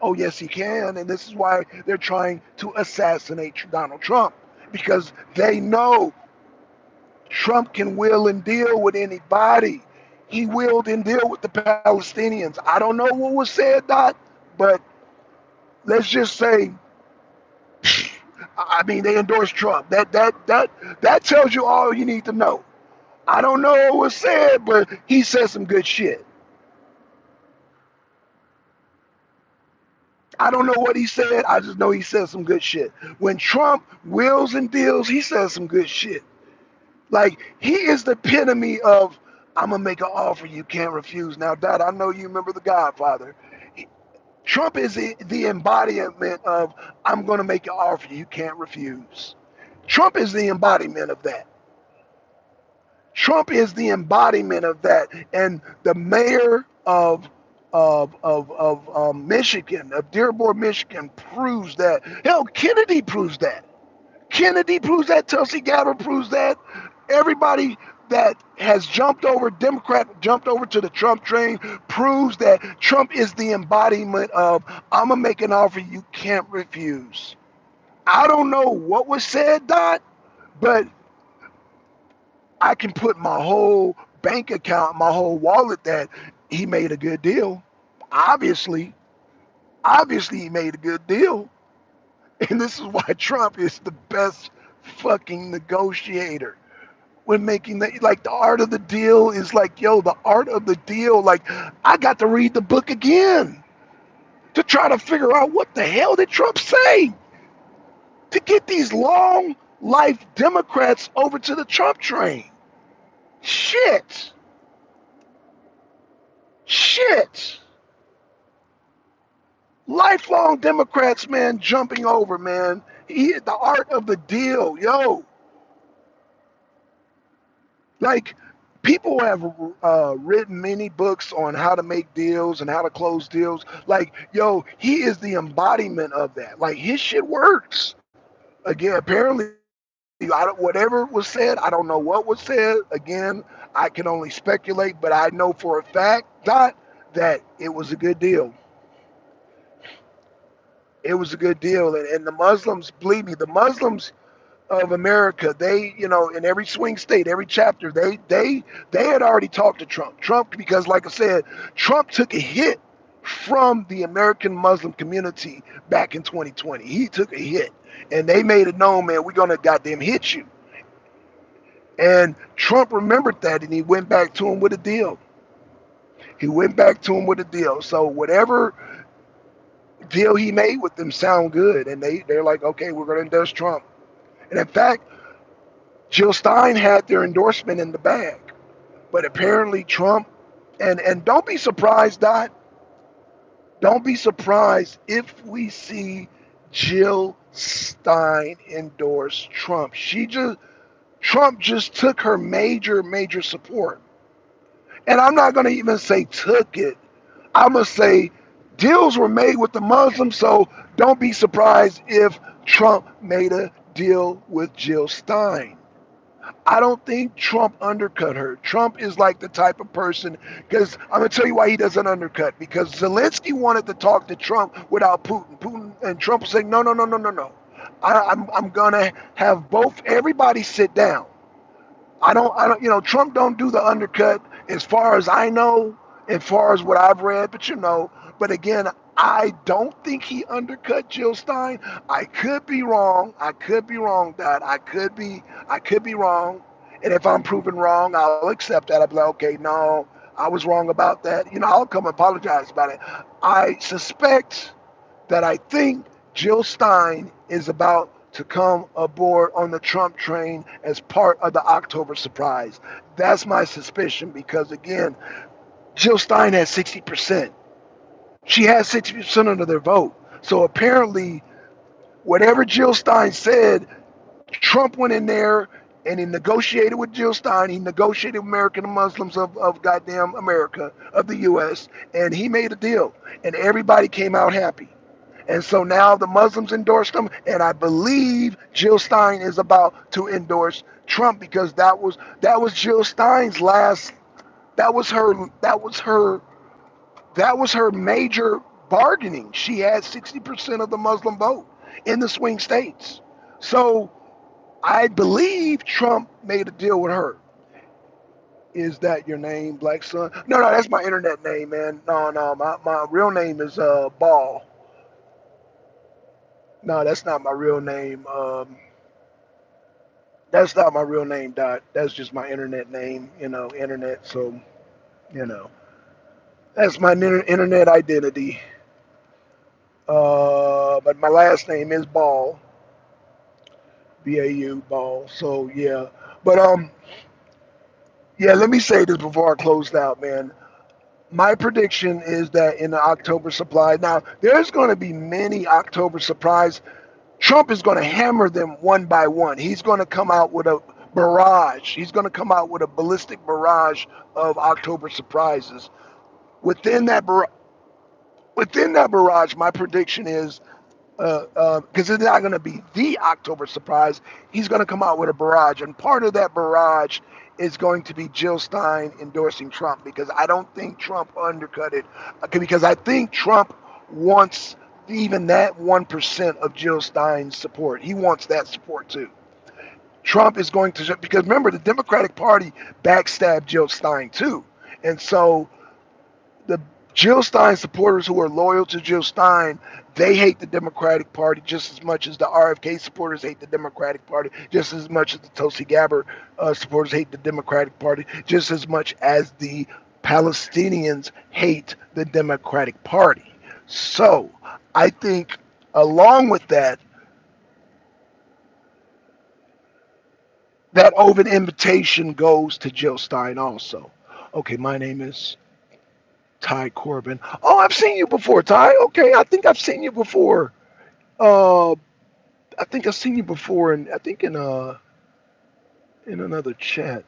Oh, yes, he can. And this is why they're trying to assassinate Donald Trump, because they know Trump can will and deal with anybody. He willed and deal with the Palestinians. I don't know what was said, Dot, but let's just say, I mean, they endorsed Trump. That tells you all you need to know. I don't know what was said, but he said some good shit. I don't know what he said. I just know he said some good shit. When Trump wills and deals, he says some good shit. Like, he is the epitome of, I'm going to make an offer you can't refuse. Now, Dad, I know you remember The Godfather. Trump is the embodiment of, I'm going to make an offer you can't refuse. Trump is the embodiment of that. Trump is the embodiment of that. And the mayor of Michigan, of Dearborn, Michigan, proves that. Hell, Kennedy proves that. Kennedy proves that. Tulsi Gabbard proves that. Everybody that has jumped over to the Trump train, proves that Trump is the embodiment of, I'm going to make an offer you can't refuse. I don't know what was said, Dot, but I can put my whole bank account, my whole wallet, that he made a good deal. Obviously, he made a good deal. And this is why Trump is the best fucking negotiator. When making the art of the deal is like, yo, the art of the deal. Like, I got to read the book again to try to figure out what the hell did Trump say to get these long life Democrats over to the Trump train. Shit. Shit. Lifelong Democrats, man, jumping over, man. The art of the deal, yo. Like, people have written many books on how to make deals and how to close deals. Like, yo, he is the embodiment of that. Like, his shit works. Again, apparently, whatever was said, I don't know what was said. Again, I can only speculate, but I know for a fact, Dot, that it was a good deal. It was a good deal. And the Muslims, believe me, the Muslims of America, they, in every swing state, every chapter, they had already talked to Trump. Trump, because like I said, Trump took a hit from the American Muslim community back in 2020. He took a hit, and they made it known, man, we're gonna goddamn hit you. And Trump remembered that, and he went back to him with a deal. He went back to him with a deal. So whatever deal he made with them sound good, and they're like, okay, we're gonna endorse Trump. And in fact, Jill Stein had their endorsement in the bag. But apparently Trump, and don't be surprised, Dot, don't be surprised if we see Jill Stein endorsed Trump. Trump just took her major support. And I'm not going to even say took it. I'm going to say deals were made with the Muslims, so don't be surprised if Trump made a deal with Jill Stein. I don't think Trump undercut her. Trump is like the type of person, because I'm going to tell you why he doesn't undercut. Because Zelensky wanted to talk to Trump without Putin. Putin and Trump was saying, no. I'm going to have everybody sit down. Trump don't do the undercut as far as I know, as far as what I've read, but again, I don't think he undercut Jill Stein. I could be wrong. Dad. I could be wrong. And if I'm proven wrong, I'll accept that. I'll be like, okay, no, I was wrong about that. I'll come apologize about it. I suspect that I think Jill Stein is about to come aboard on the Trump train as part of the October surprise. That's my suspicion because, again, Jill Stein has 60%. She has 60% of their vote. So apparently, whatever Jill Stein said, Trump went in there and he negotiated with Jill Stein. He negotiated with American Muslims of goddamn America, of the U.S., and he made a deal. And everybody came out happy. And so now the Muslims endorsed him, and I believe Jill Stein is about to endorse Trump because that was Jill Stein's last. That was her. That was her major bargaining. She had 60% of the Muslim vote in the swing states. So I believe Trump made a deal with her. Is that your name, Black Son? No, that's my internet name, man. No, my real name is Ball. No, that's not my real name. That's not my real name, Dot. That's just my internet name, internet. So, you know, that's my internet identity. But my last name is Ball, Bau Ball. So yeah, but yeah. Let me say this before I close out, man. My prediction is that in the October supply, now there's going to be many October supplies. Trump is going to hammer them one by one. He's going to come out with a barrage. He's going to come out with a ballistic barrage of October surprises. Within that barrage, my prediction is because it's not going to be the October surprise. He's going to come out with a barrage, and part of that barrage is going to be Jill Stein endorsing Trump because I don't think Trump undercut it. Because I think Trump wants even that 1% of Jill Stein's support. He wants that support too. Trump is going to, because remember, the Democratic Party backstabbed Jill Stein too. And so the Jill Stein supporters who are loyal to Jill Stein, they hate the Democratic Party just as much as the RFK supporters hate the Democratic Party, just as much as the Tulsi Gabbard supporters hate the Democratic Party, just as much as the Palestinians hate the Democratic Party. So I think along with that, that open invitation goes to Jill Stein also. Okay, my name is Ty Corbin. Oh, I've seen you before, Ty. Okay, I think I've seen you before. Uh, I think I've seen you before, and I think in another chat,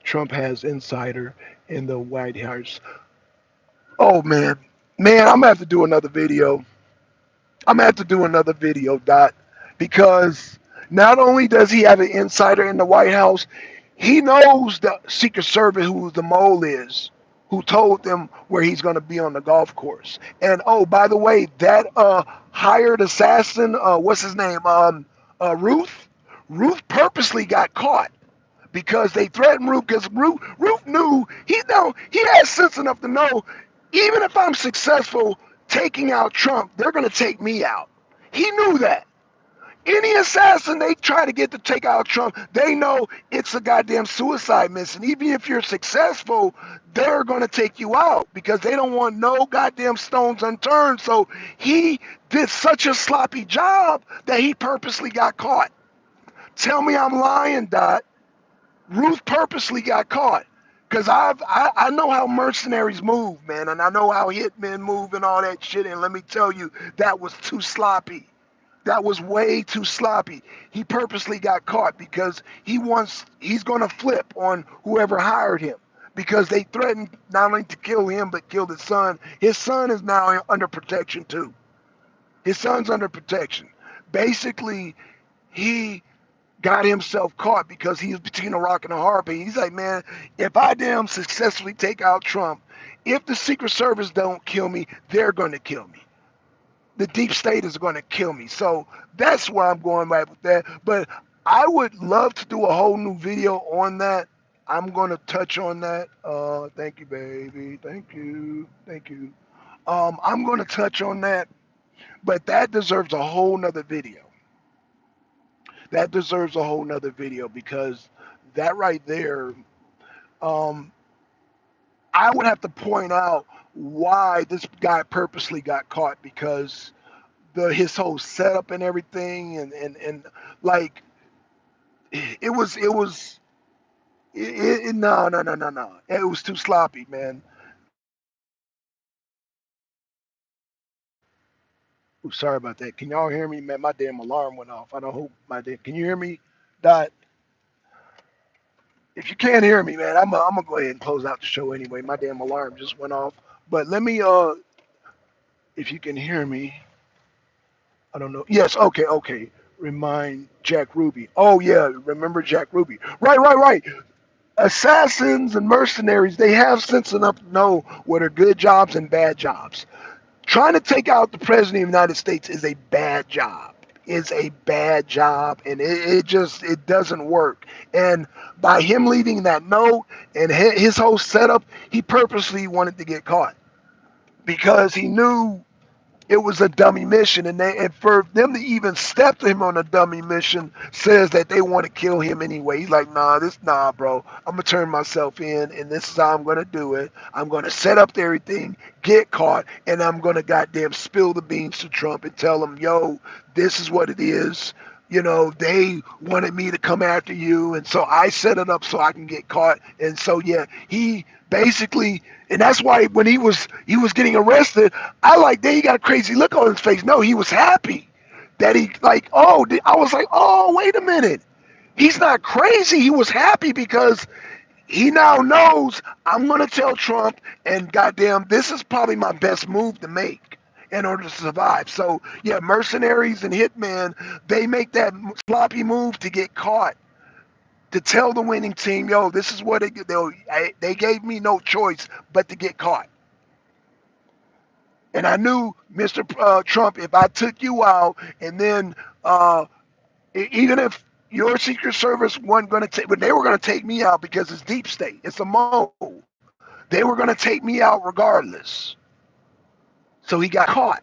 Trump has insider in the White House. Oh man, I'm gonna have to do another video. I'm gonna have to do another video, Dot, because not only does he have an insider in the White House, he knows the Secret Service who the mole is, who told them where he's gonna be on the golf course. And oh, by the way, that hired assassin, what's his name, Ruth. Ruth purposely got caught because they threatened Ruth because Ruth knew he had sense enough to know even if I'm successful taking out Trump, they're gonna take me out. He knew that. Any assassin they try to get to take out Trump, they know it's a goddamn suicide mission. Even if you're successful, they're gonna take you out because they don't want no goddamn stones unturned. So he did such a sloppy job that he purposely got caught. Tell me I'm lying, Dot. Ruth purposely got caught because I know how mercenaries move, man, and I know how hitmen move and all that shit. And let me tell you, that was too sloppy. That was way too sloppy. He purposely got caught because he's going to flip on whoever hired him because they threatened not only to kill him but kill his son. His son is now under protection too. His son's under protection. Basically, he got himself caught because he was between a rock and a hard place. He's like, man, if I damn successfully take out Trump, if the Secret Service don't kill me, they're going to kill me. The deep state is going to kill me. So that's where I'm going right with that. But I would love to do a whole new video on that. I'm going to touch on that. Thank you, baby. Thank you. Thank you. I'm going to touch on that, but that deserves a whole nother video. That deserves a whole nother video because that right there, um, I would have to point out why this guy purposely got caught because his whole setup and everything and like no, it was too sloppy, man. Ooh, sorry about that. Can y'all hear me, man? My damn alarm went off. I don't hope can you hear me? Dot. If you can't hear me, man, I'm gonna go ahead and close out the show anyway. My damn alarm just went off. But let me if you can hear me, I don't know. Yes, okay. Remind Jack Ruby. Oh yeah, remember Jack Ruby. Right. Assassins and mercenaries, they have sense enough to know what are good jobs and bad jobs. Trying to take out the president of the United States is a bad job. Is a bad job, and it doesn't work. And by him leaving that note and his whole setup, he purposely wanted to get caught because he knew it was a dummy mission, and for them to even step to him on a dummy mission says that they want to kill him anyway. He's like, nah, bro. I'm gonna turn myself in, and this is how I'm gonna do it. I'm gonna set up everything, get caught, and I'm gonna goddamn spill the beans to Trump and tell him, yo, this is what it is. You know, they wanted me to come after you, and so I set it up so I can get caught. And so yeah, he basically, and that's why when he was getting arrested, I like, then he got a crazy look on his face. No, he was happy that he like, oh, I was like, oh, wait a minute. He's not crazy. He was happy because he now knows I'm gonna tell Trump, and goddamn, this is probably my best move to make in order to survive. So yeah, mercenaries and hitmen, they make that sloppy move to get caught, to tell the winning team, yo, this is what they gave me no choice but to get caught. And I knew, Mr. Trump, if I took you out, and then even if your Secret Service wasn't going to take, but they were going to take me out because it's deep state, it's a mole. They were going to take me out regardless. So he got caught.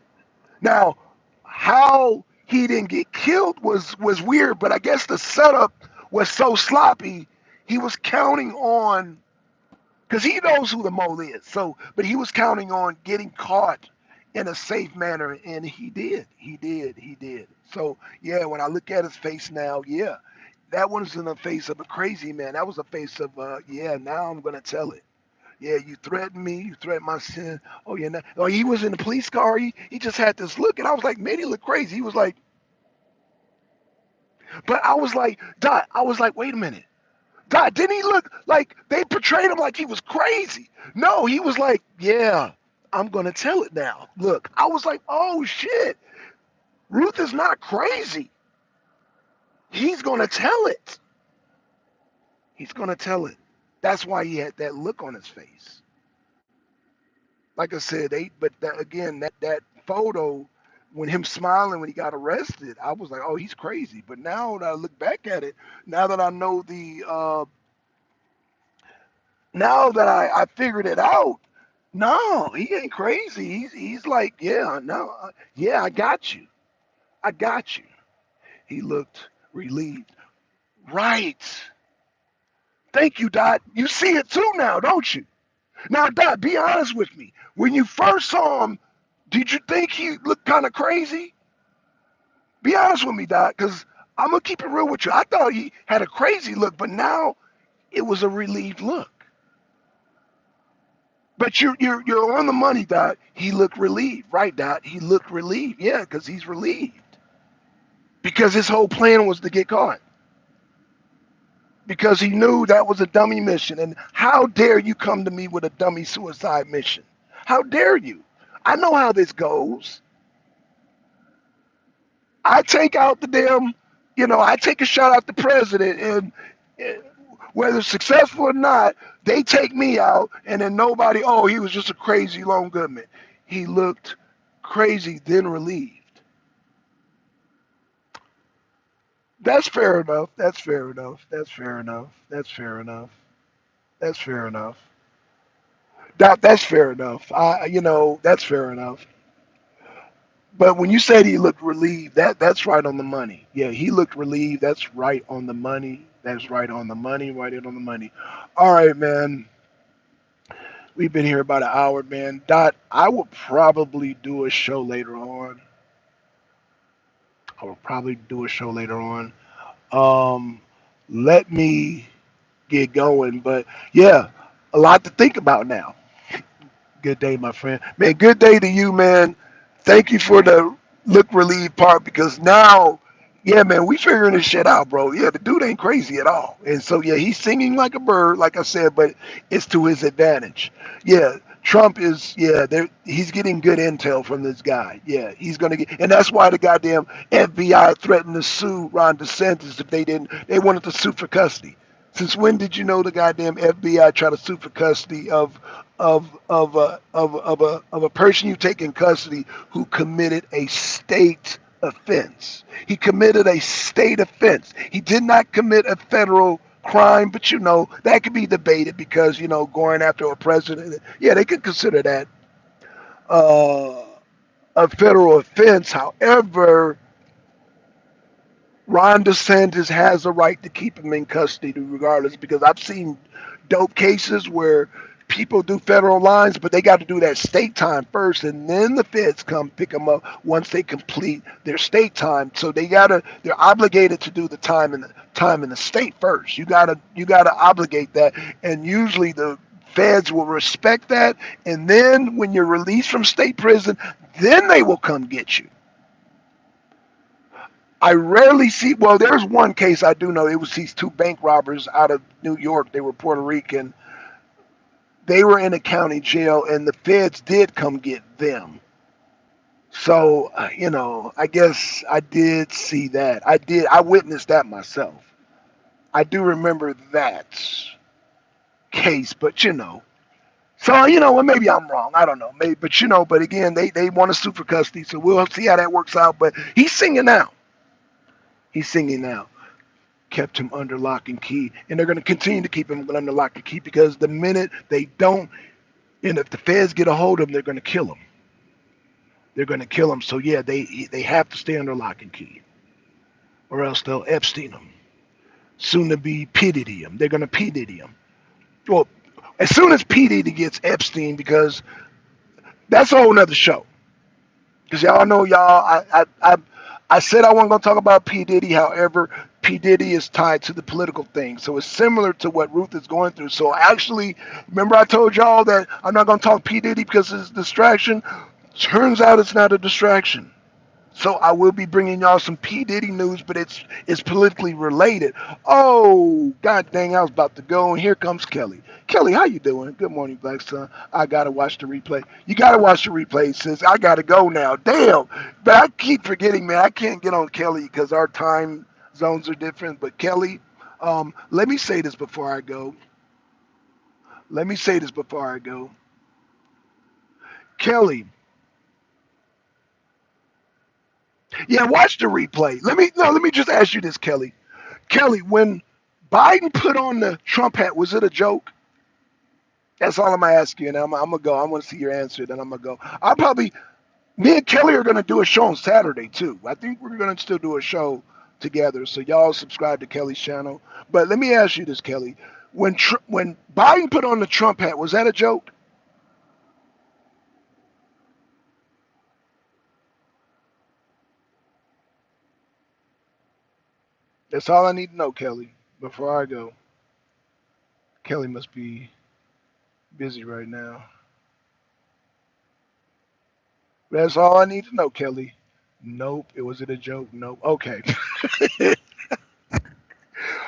Now, how he didn't get killed was weird, but I guess the setup was so sloppy. He was counting on, because he knows who the mole is. So, but he was counting on getting caught in a safe manner, and he did. He did. So, yeah, when I look at his face now, yeah, that wasn't the face of a crazy man. That was a face of, yeah, now I'm gonna tell it. Yeah, you threatened me. You threatened my sin. Oh, yeah. Oh, he was in the police car. He just had this look, and I was like, man, he looked crazy. He was like, but I was like, Dot. I was like, wait a minute. God, didn't he look like they portrayed him like he was crazy? No, he was like, yeah, I'm going to tell it now. Look, I was like, oh shit, Ruth is not crazy. He's going to tell it. He's going to tell it. That's why he had that look on his face. Like I said, again, that photo, when him smiling when he got arrested, I was like, oh, he's crazy. But now that I look back at it, now that I know now that I figured it out, no, he ain't crazy. He's like, yeah, no, yeah, I got you. I got you. He looked relieved. Right. Thank you, Dot. You see it too now, don't you? Now, Dot, be honest with me. When you first saw him, did you think he looked kind of crazy? Be honest with me, Dot, because I'm gonna keep it real with you. I thought he had a crazy look, but now it was a relieved look. But you're on the money, Dot. He looked relieved, right, Dot? He looked relieved, yeah, because he's relieved. because his whole plan was to get caught because he knew that was a dummy mission. And how dare you come to me with a dummy suicide mission? How dare you? I know how this goes. I take out the damn, I take a shot at the president, and uh, whether successful or not, they take me out, and then nobody, oh, he was just a crazy lone gunman. He looked crazy, then relieved. That's fair enough. That's fair enough. That's fair enough. That's fair enough. That's fair enough. That's fair enough. That's fair enough. But when you said he looked relieved, that's right on the money. Yeah, he looked relieved. That's right on the money. That's right on the money. Right on the money. All right, man. We've been here about an hour, man. Dot, I will probably do a show later on. I will probably do a show later on. Um, Let me get going. But yeah, a lot to think about now. Good day, my friend. Man, good day to you, man. Thank you for the look relieved part because now, yeah, man, we figuring this shit out, bro. Yeah, the dude ain't crazy at all. And so, yeah, he's singing like a bird, like I said, but it's to his advantage. Yeah, Trump is, yeah, he's getting good intel from this guy. Yeah, he's going to get, and that's why the goddamn FBI threatened to sue Ron DeSantis if they wanted to sue for custody. Since when did you know the goddamn FBI try to sue for custody of a person you take in custody who committed a state offense? He committed a state offense. He did not commit a federal crime, but that could be debated because going after a president, yeah, they could consider that uh, a federal offense. However, Ron DeSantis has a right to keep him in custody regardless because I've seen dope cases where people do federal lines, but they got to do that state time first, and then the feds come pick them up once they complete their state time. So they're obligated to do the time in the state first. You gotta obligate that, and usually the feds will respect that, and then when you're released from state prison, then they will come get you. I rarely see. Well, there's one case I do know. It was these two bank robbers out of New York. They were Puerto Rican. They were in a county jail, and the feds did come get them. So, I guess I did see that. I did. I witnessed that myself. I do remember that case, but So well, maybe I'm wrong. I don't know. Maybe, but again, they want to sue for custody, so we'll see how that works out. But he's singing now. He's singing now. Kept him under lock and key, and they're going to continue to keep him under lock and key because the minute they don't, and if the feds get a hold of him, they're going to kill him. They're going to kill him. So yeah, they have to stay under lock and key, or else they'll Epstein him. Soon to be P Diddy him. They're going to P Diddy him. Well, as soon as P Diddy gets Epstein, because that's a whole nother show. Because y'all know I said I wasn't going to talk about P Diddy. However, P Diddy is tied to the political thing, so it's similar to what Ruth is going through. So actually, remember I told y'all that I'm not going to talk P Diddy because it's a distraction. Turns out it's not a distraction. So I will be bringing y'all some P Diddy news, but it's politically related. Oh, god dang, I was about to go, and here comes Kelly. Kelly, how you doing? Good morning, Black Son. I gotta watch the replay. You gotta watch the replay, sis. I gotta go now. Damn, but I keep forgetting, man. I can't get on Kelly because our time zones are different. But Kelly, let me say this before I go. Let me say this before I go. Kelly, yeah, watch the replay. Let me just ask you this, Kelly. Kelly, when Biden put on the Trump hat, was it a joke? That's all I'm gonna ask you, and I'm gonna go. I want to see your answer, then I'm gonna go. Me and Kelly are gonna do a show on Saturday too. I think we're gonna still do a show together. So y'all subscribe to Kelly's channel. But let me ask you this, Kelly. When Biden put on the Trump hat, was that a joke? That's all I need to know, Kelly. Before I go, Kelly must be busy right now. That's all I need to know, Kelly. Nope. It wasn't a joke. Nope. Okay.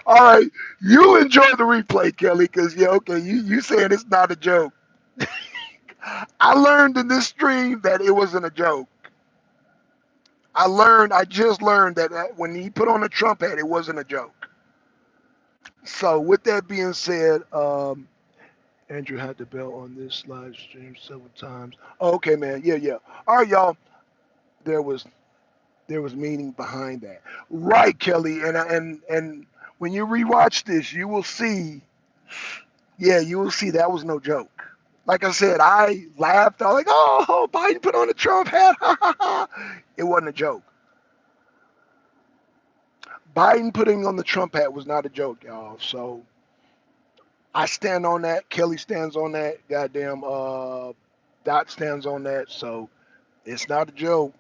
All right. You enjoy the replay, Kelly, because yeah, okay, you saying it's not a joke. I learned in this stream that it wasn't a joke. I just learned that when he put on the Trump hat, it wasn't a joke. So with that being said, Andrew had the bell on this live stream several times. Oh, okay, man. Yeah, yeah. All right, y'all. There was meaning behind that, right, Kelly? And when you rewatch this, you will see. Yeah, you will see that was no joke. Like I said, I laughed. I was like, "Oh, Biden put on a Trump hat." It wasn't a joke. Biden putting on the Trump hat was not a joke, y'all. So I stand on that. Kelly stands on that. Goddamn, Dot stands on that. So it's not a joke.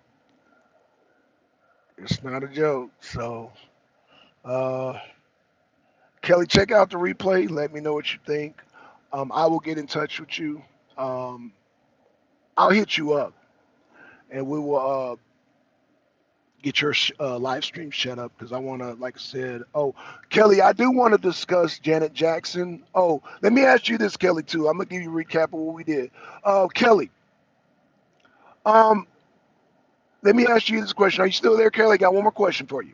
It's not a joke. So, uh, Kelly, check out the replay. Let me know what you think. I will get in touch with you. Um, I'll hit you up, and we will get your live stream set up because I want to, like I said. Oh, Kelly, I do want to discuss Janet Jackson. Oh, let me ask you this, Kelly, too. I'm gonna give you a recap of what we did. Kelly, um, let me ask you this question. Are you still there, Kelly? I got one more question for you.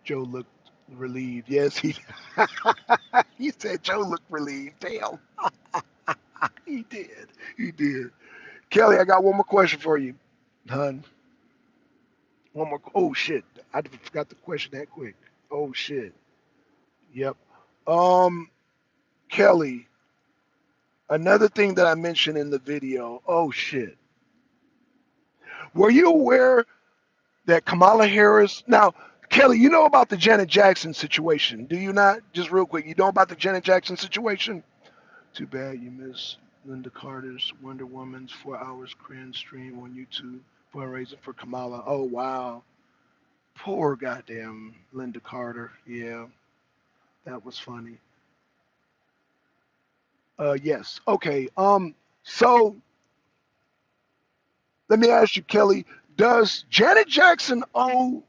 Joe looked relieved. Yes, he. He said Joe looked relieved. Damn, he did. He did. Kelly, I got one more question for you, hun. One more. Oh shit! I forgot the question that quick. Oh shit. Yep. Um, Kelly. Another thing that I mentioned in the video. Oh shit. Were you aware that Kamala Harris? Now, Kelly, you know about the Janet Jackson situation, do you not? Just real quick, you know about the Janet Jackson situation? Too bad you missed Linda Carter's Wonder Woman's 4 hours Korean stream on YouTube fundraising for Kamala. Oh wow. Poor goddamn Linda Carter. Yeah, that was funny. Yes. Okay. So let me ask you, Kelly, does Janet Jackson owe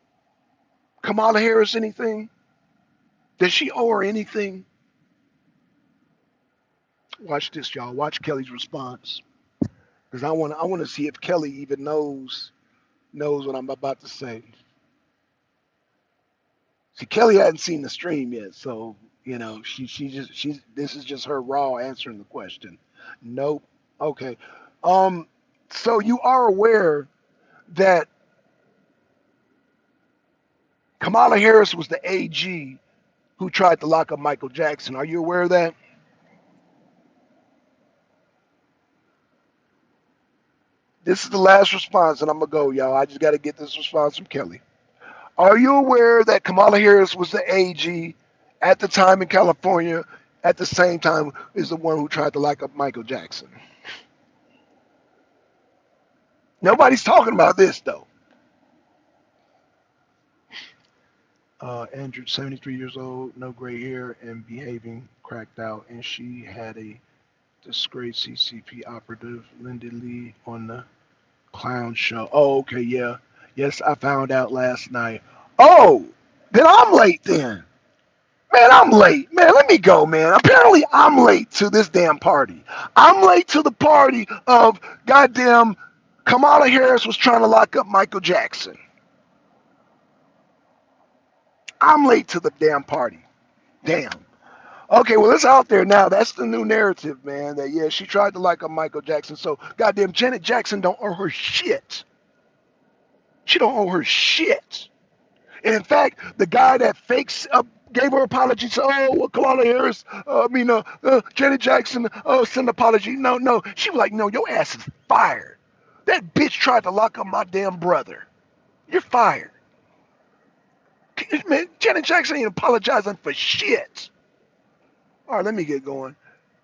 Kamala Harris anything? Does she owe her anything? Watch this, y'all. Watch Kelly's response. Because I want to see if Kelly even knows what I'm about to say. See, Kelly hadn't seen the stream yet, so she's this is just her raw answering the question. Nope. Okay. Um. So you are aware that Kamala Harris was the AG who tried to lock up Michael Jackson. Are you aware of that? This is the last response, and I'm gonna go, y'all. I just got to get this response from Kelly. Are you aware that Kamala Harris was the AG at the time in California, at the same time as the one who tried to lock up Michael Jackson? Nobody's talking about this though. Andrew, 73 years old, no gray hair, and behaving cracked out, and she had a disgraced CCP operative, Linda Lee, on the clown show. Oh, okay, yeah. Yes, I found out last night. Oh, then I'm late then. Man, I'm late. Man, let me go, man. Apparently, I'm late to this damn party. I'm late to the party of goddamn Kamala Harris was trying to lock up Michael Jackson. I'm late to the damn party. Damn. Okay, well, it's out there now. That's the new narrative, man. That, yeah, she tried to lock up Michael Jackson. So, goddamn, Janet Jackson don't owe her shit. She don't owe her shit. And in fact, the guy that fakes up gave her apology. So, oh, well, Kamala Harris, Janet Jackson, oh, send apology. No, no. She was like, no, your ass is fired. That bitch tried to lock up my damn brother. You're fired. Man, Janet Jackson ain't apologizing for shit. All right, let me get going.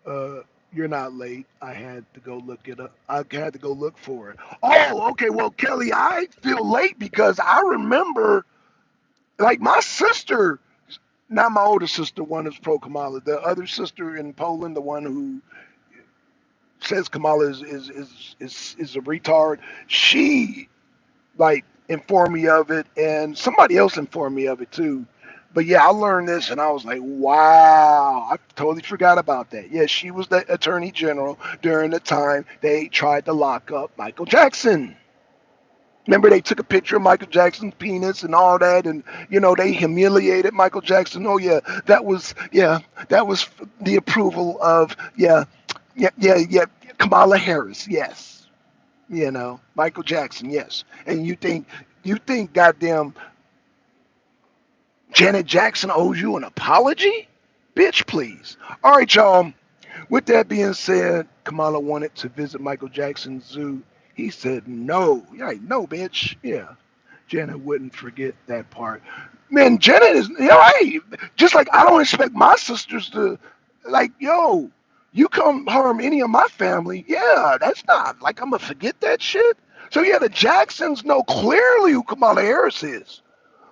Uh, you're not late. I had to go look it up. I had to go look for it. Oh, okay. Well, Kelly, I feel late because I remember, like, my sister, not my older sister, one is pro Kamala. The other sister in Poland, the one who says Kamala is a retard. She like informed me of it, and somebody else informed me of it too. But yeah, I learned this, and I was like, wow, I totally forgot about that. Yeah, she was the attorney general during the time they tried to lock up Michael Jackson. Remember, they took a picture of Michael Jackson's penis and all that, and they humiliated Michael Jackson. Oh yeah, that was the approval of yeah, Kamala Harris. Yes, Michael Jackson. Yes, and you think goddamn Janet Jackson owes you an apology? Bitch, please. All right, y'all. With that being said, Kamala wanted to visit Michael Jackson's zoo. He said no. Yeah, no, bitch. Yeah. Janet wouldn't forget that part. Man, Janet is, hey, just like I don't expect my sisters to, like, yo, you come harm any of my family. Yeah, that's not, like, I'm going to forget that shit. So, yeah, the Jacksons know clearly who Kamala Harris is.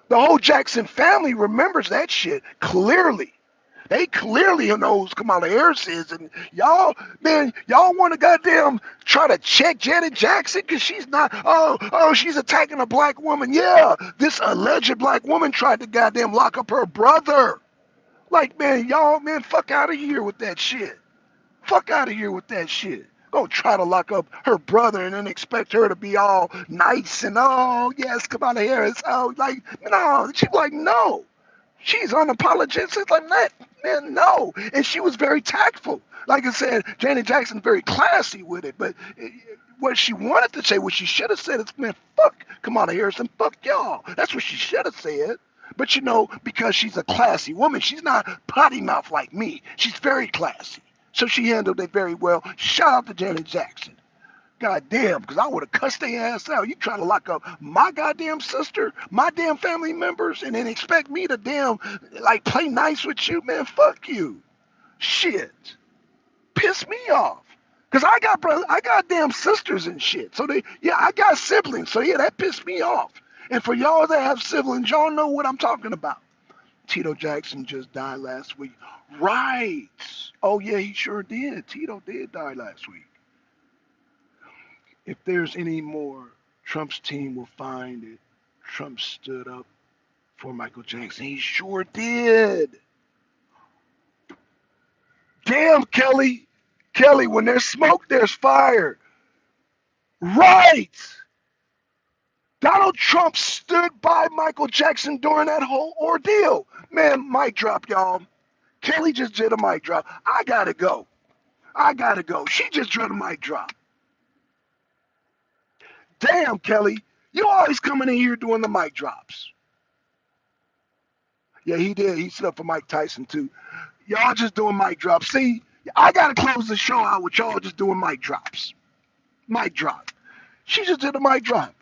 The whole Jackson family remembers that shit clearly. They clearly knows Kamala Harris is, and y'all, man, y'all want to goddamn try to check Janet Jackson because she's not. Oh, she's attacking a black woman. Yeah, this alleged black woman tried to goddamn lock up her brother. Like, man, y'all, man, fuck out of here with that shit. Fuck out of here with that shit. Go try to lock up her brother and then expect her to be all nice and oh yes, Kamala Harris. Oh, like no, she's like no. She's unapologetic. Like that, man, no. And she was very tactful. Like I said, Janet Jackson's very classy with it. But what she wanted to say, what she should have said is, man, fuck Kamala Harris and fuck y'all. That's what she should have said. But because she's a classy woman, she's not potty mouth like me. She's very classy. So she handled it very well. Shout out to Janet Jackson. God damn, because I would have cussed their ass out. You try to lock up my goddamn sister, my damn family members, and then expect me to damn, like, play nice with you, man. Fuck you. Shit. Piss me off. Because I got damn sisters and shit. So I got siblings. So yeah, that pissed me off. And for y'all that have siblings, y'all know what I'm talking about. Tito Jackson just died last week. Right. Oh yeah, he sure did. Tito did die last week. If there's any more, Trump's team will find it. Trump stood up for Michael Jackson. He sure did. Damn, Kelly. Kelly, when there's smoke, there's fire. Right. Donald Trump stood by Michael Jackson during that whole ordeal. Man, mic drop, y'all. Kelly just did a mic drop. I gotta go. I gotta go. She just did a mic drop. Damn, Kelly. You always coming in here doing the mic drops. Yeah, he did. He stood up for Mike Tyson, too. Y'all just doing mic drops. See, I got to close the show out with y'all just doing mic drops. Mic drop. She just did a mic drop.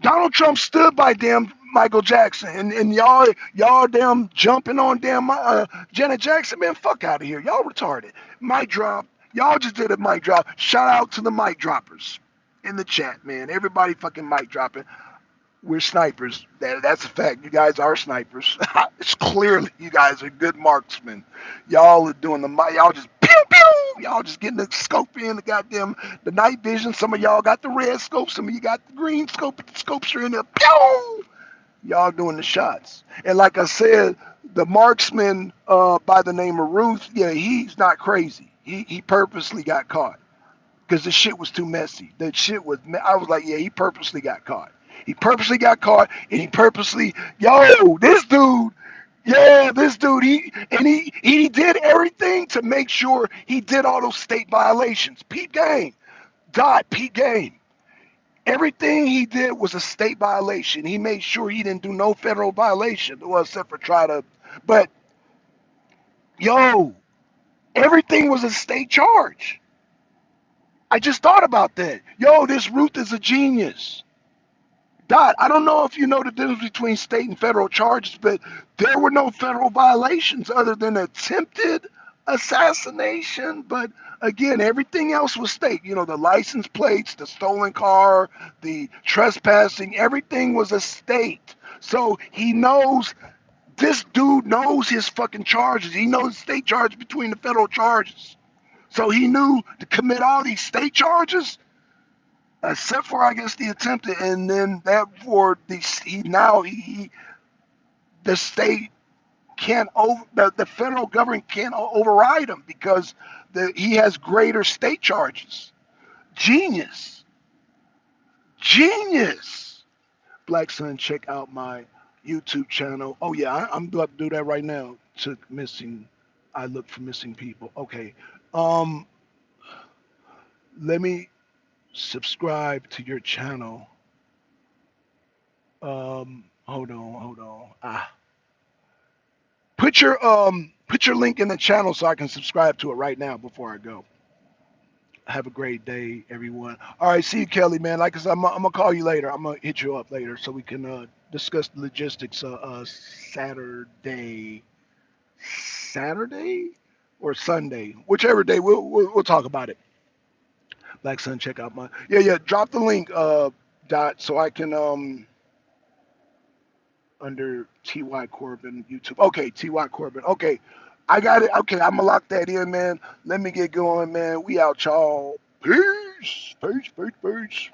Donald Trump stood by damn Michael Jackson, and y'all damn jumping on damn Janet Jackson. Man, fuck out of here. Y'all retarded. Mic drop. Y'all just did a mic drop. Shout out to the mic droppers in the chat, man. Everybody fucking mic dropping. We're snipers. That's a fact. You guys are snipers. It's clearly you guys are good marksmen. Y'all are doing y'all just pew pew. Y'all just getting the scope in the night vision. Some of y'all got the red scope. Some of you got the green scope. The scopes are in there. Pew. Y'all doing the shots. And like I said, the marksman by the name of Ruth, yeah, he's not crazy. He purposely got caught because the shit was too messy. I was like, yeah, he purposely got caught. He purposely got caught, and he purposely, this dude, he did everything to make sure he did all those state violations. Pete Game, Pete Game. Everything he did was a state violation. He made sure he didn't do no federal violation, well, except for but everything was a state charge. I just thought about that. This Ruth is a genius. I don't know if you know the difference between state and federal charges, but there were no federal violations other than attempted assassination. But again, everything else was state. The license plates, the stolen car, the trespassing, everything was a state. So this dude knows his fucking charges. He knows the state charge between the federal charges. So he knew to commit all these state charges. except for I guess the attempted, and then that for the he now he the state can't over the federal government can't override him because he has greater state charges. Genius, genius. Black Son, check out my YouTube channel. Oh yeah, I'm about to do that right now. To missing, I look for missing people. Okay, um, let me subscribe to your channel. Hold on. Put your link in the channel so I can subscribe to it right now before I go. Have a great day, everyone. All right, see you, Kelly, man. Like I said, I'm gonna call you later. I'm gonna hit you up later so we can discuss the logistics. Saturday or Sunday, whichever day. We'll talk about it. Black Sun, check out my yeah. Drop the link, Dot, so I can under Ty Corbin YouTube. Okay, Ty Corbin. Okay, I got it. Okay, I'm gonna lock that in, man. Let me get going, man. We out, y'all. Peace. Peace. Peace. Peace.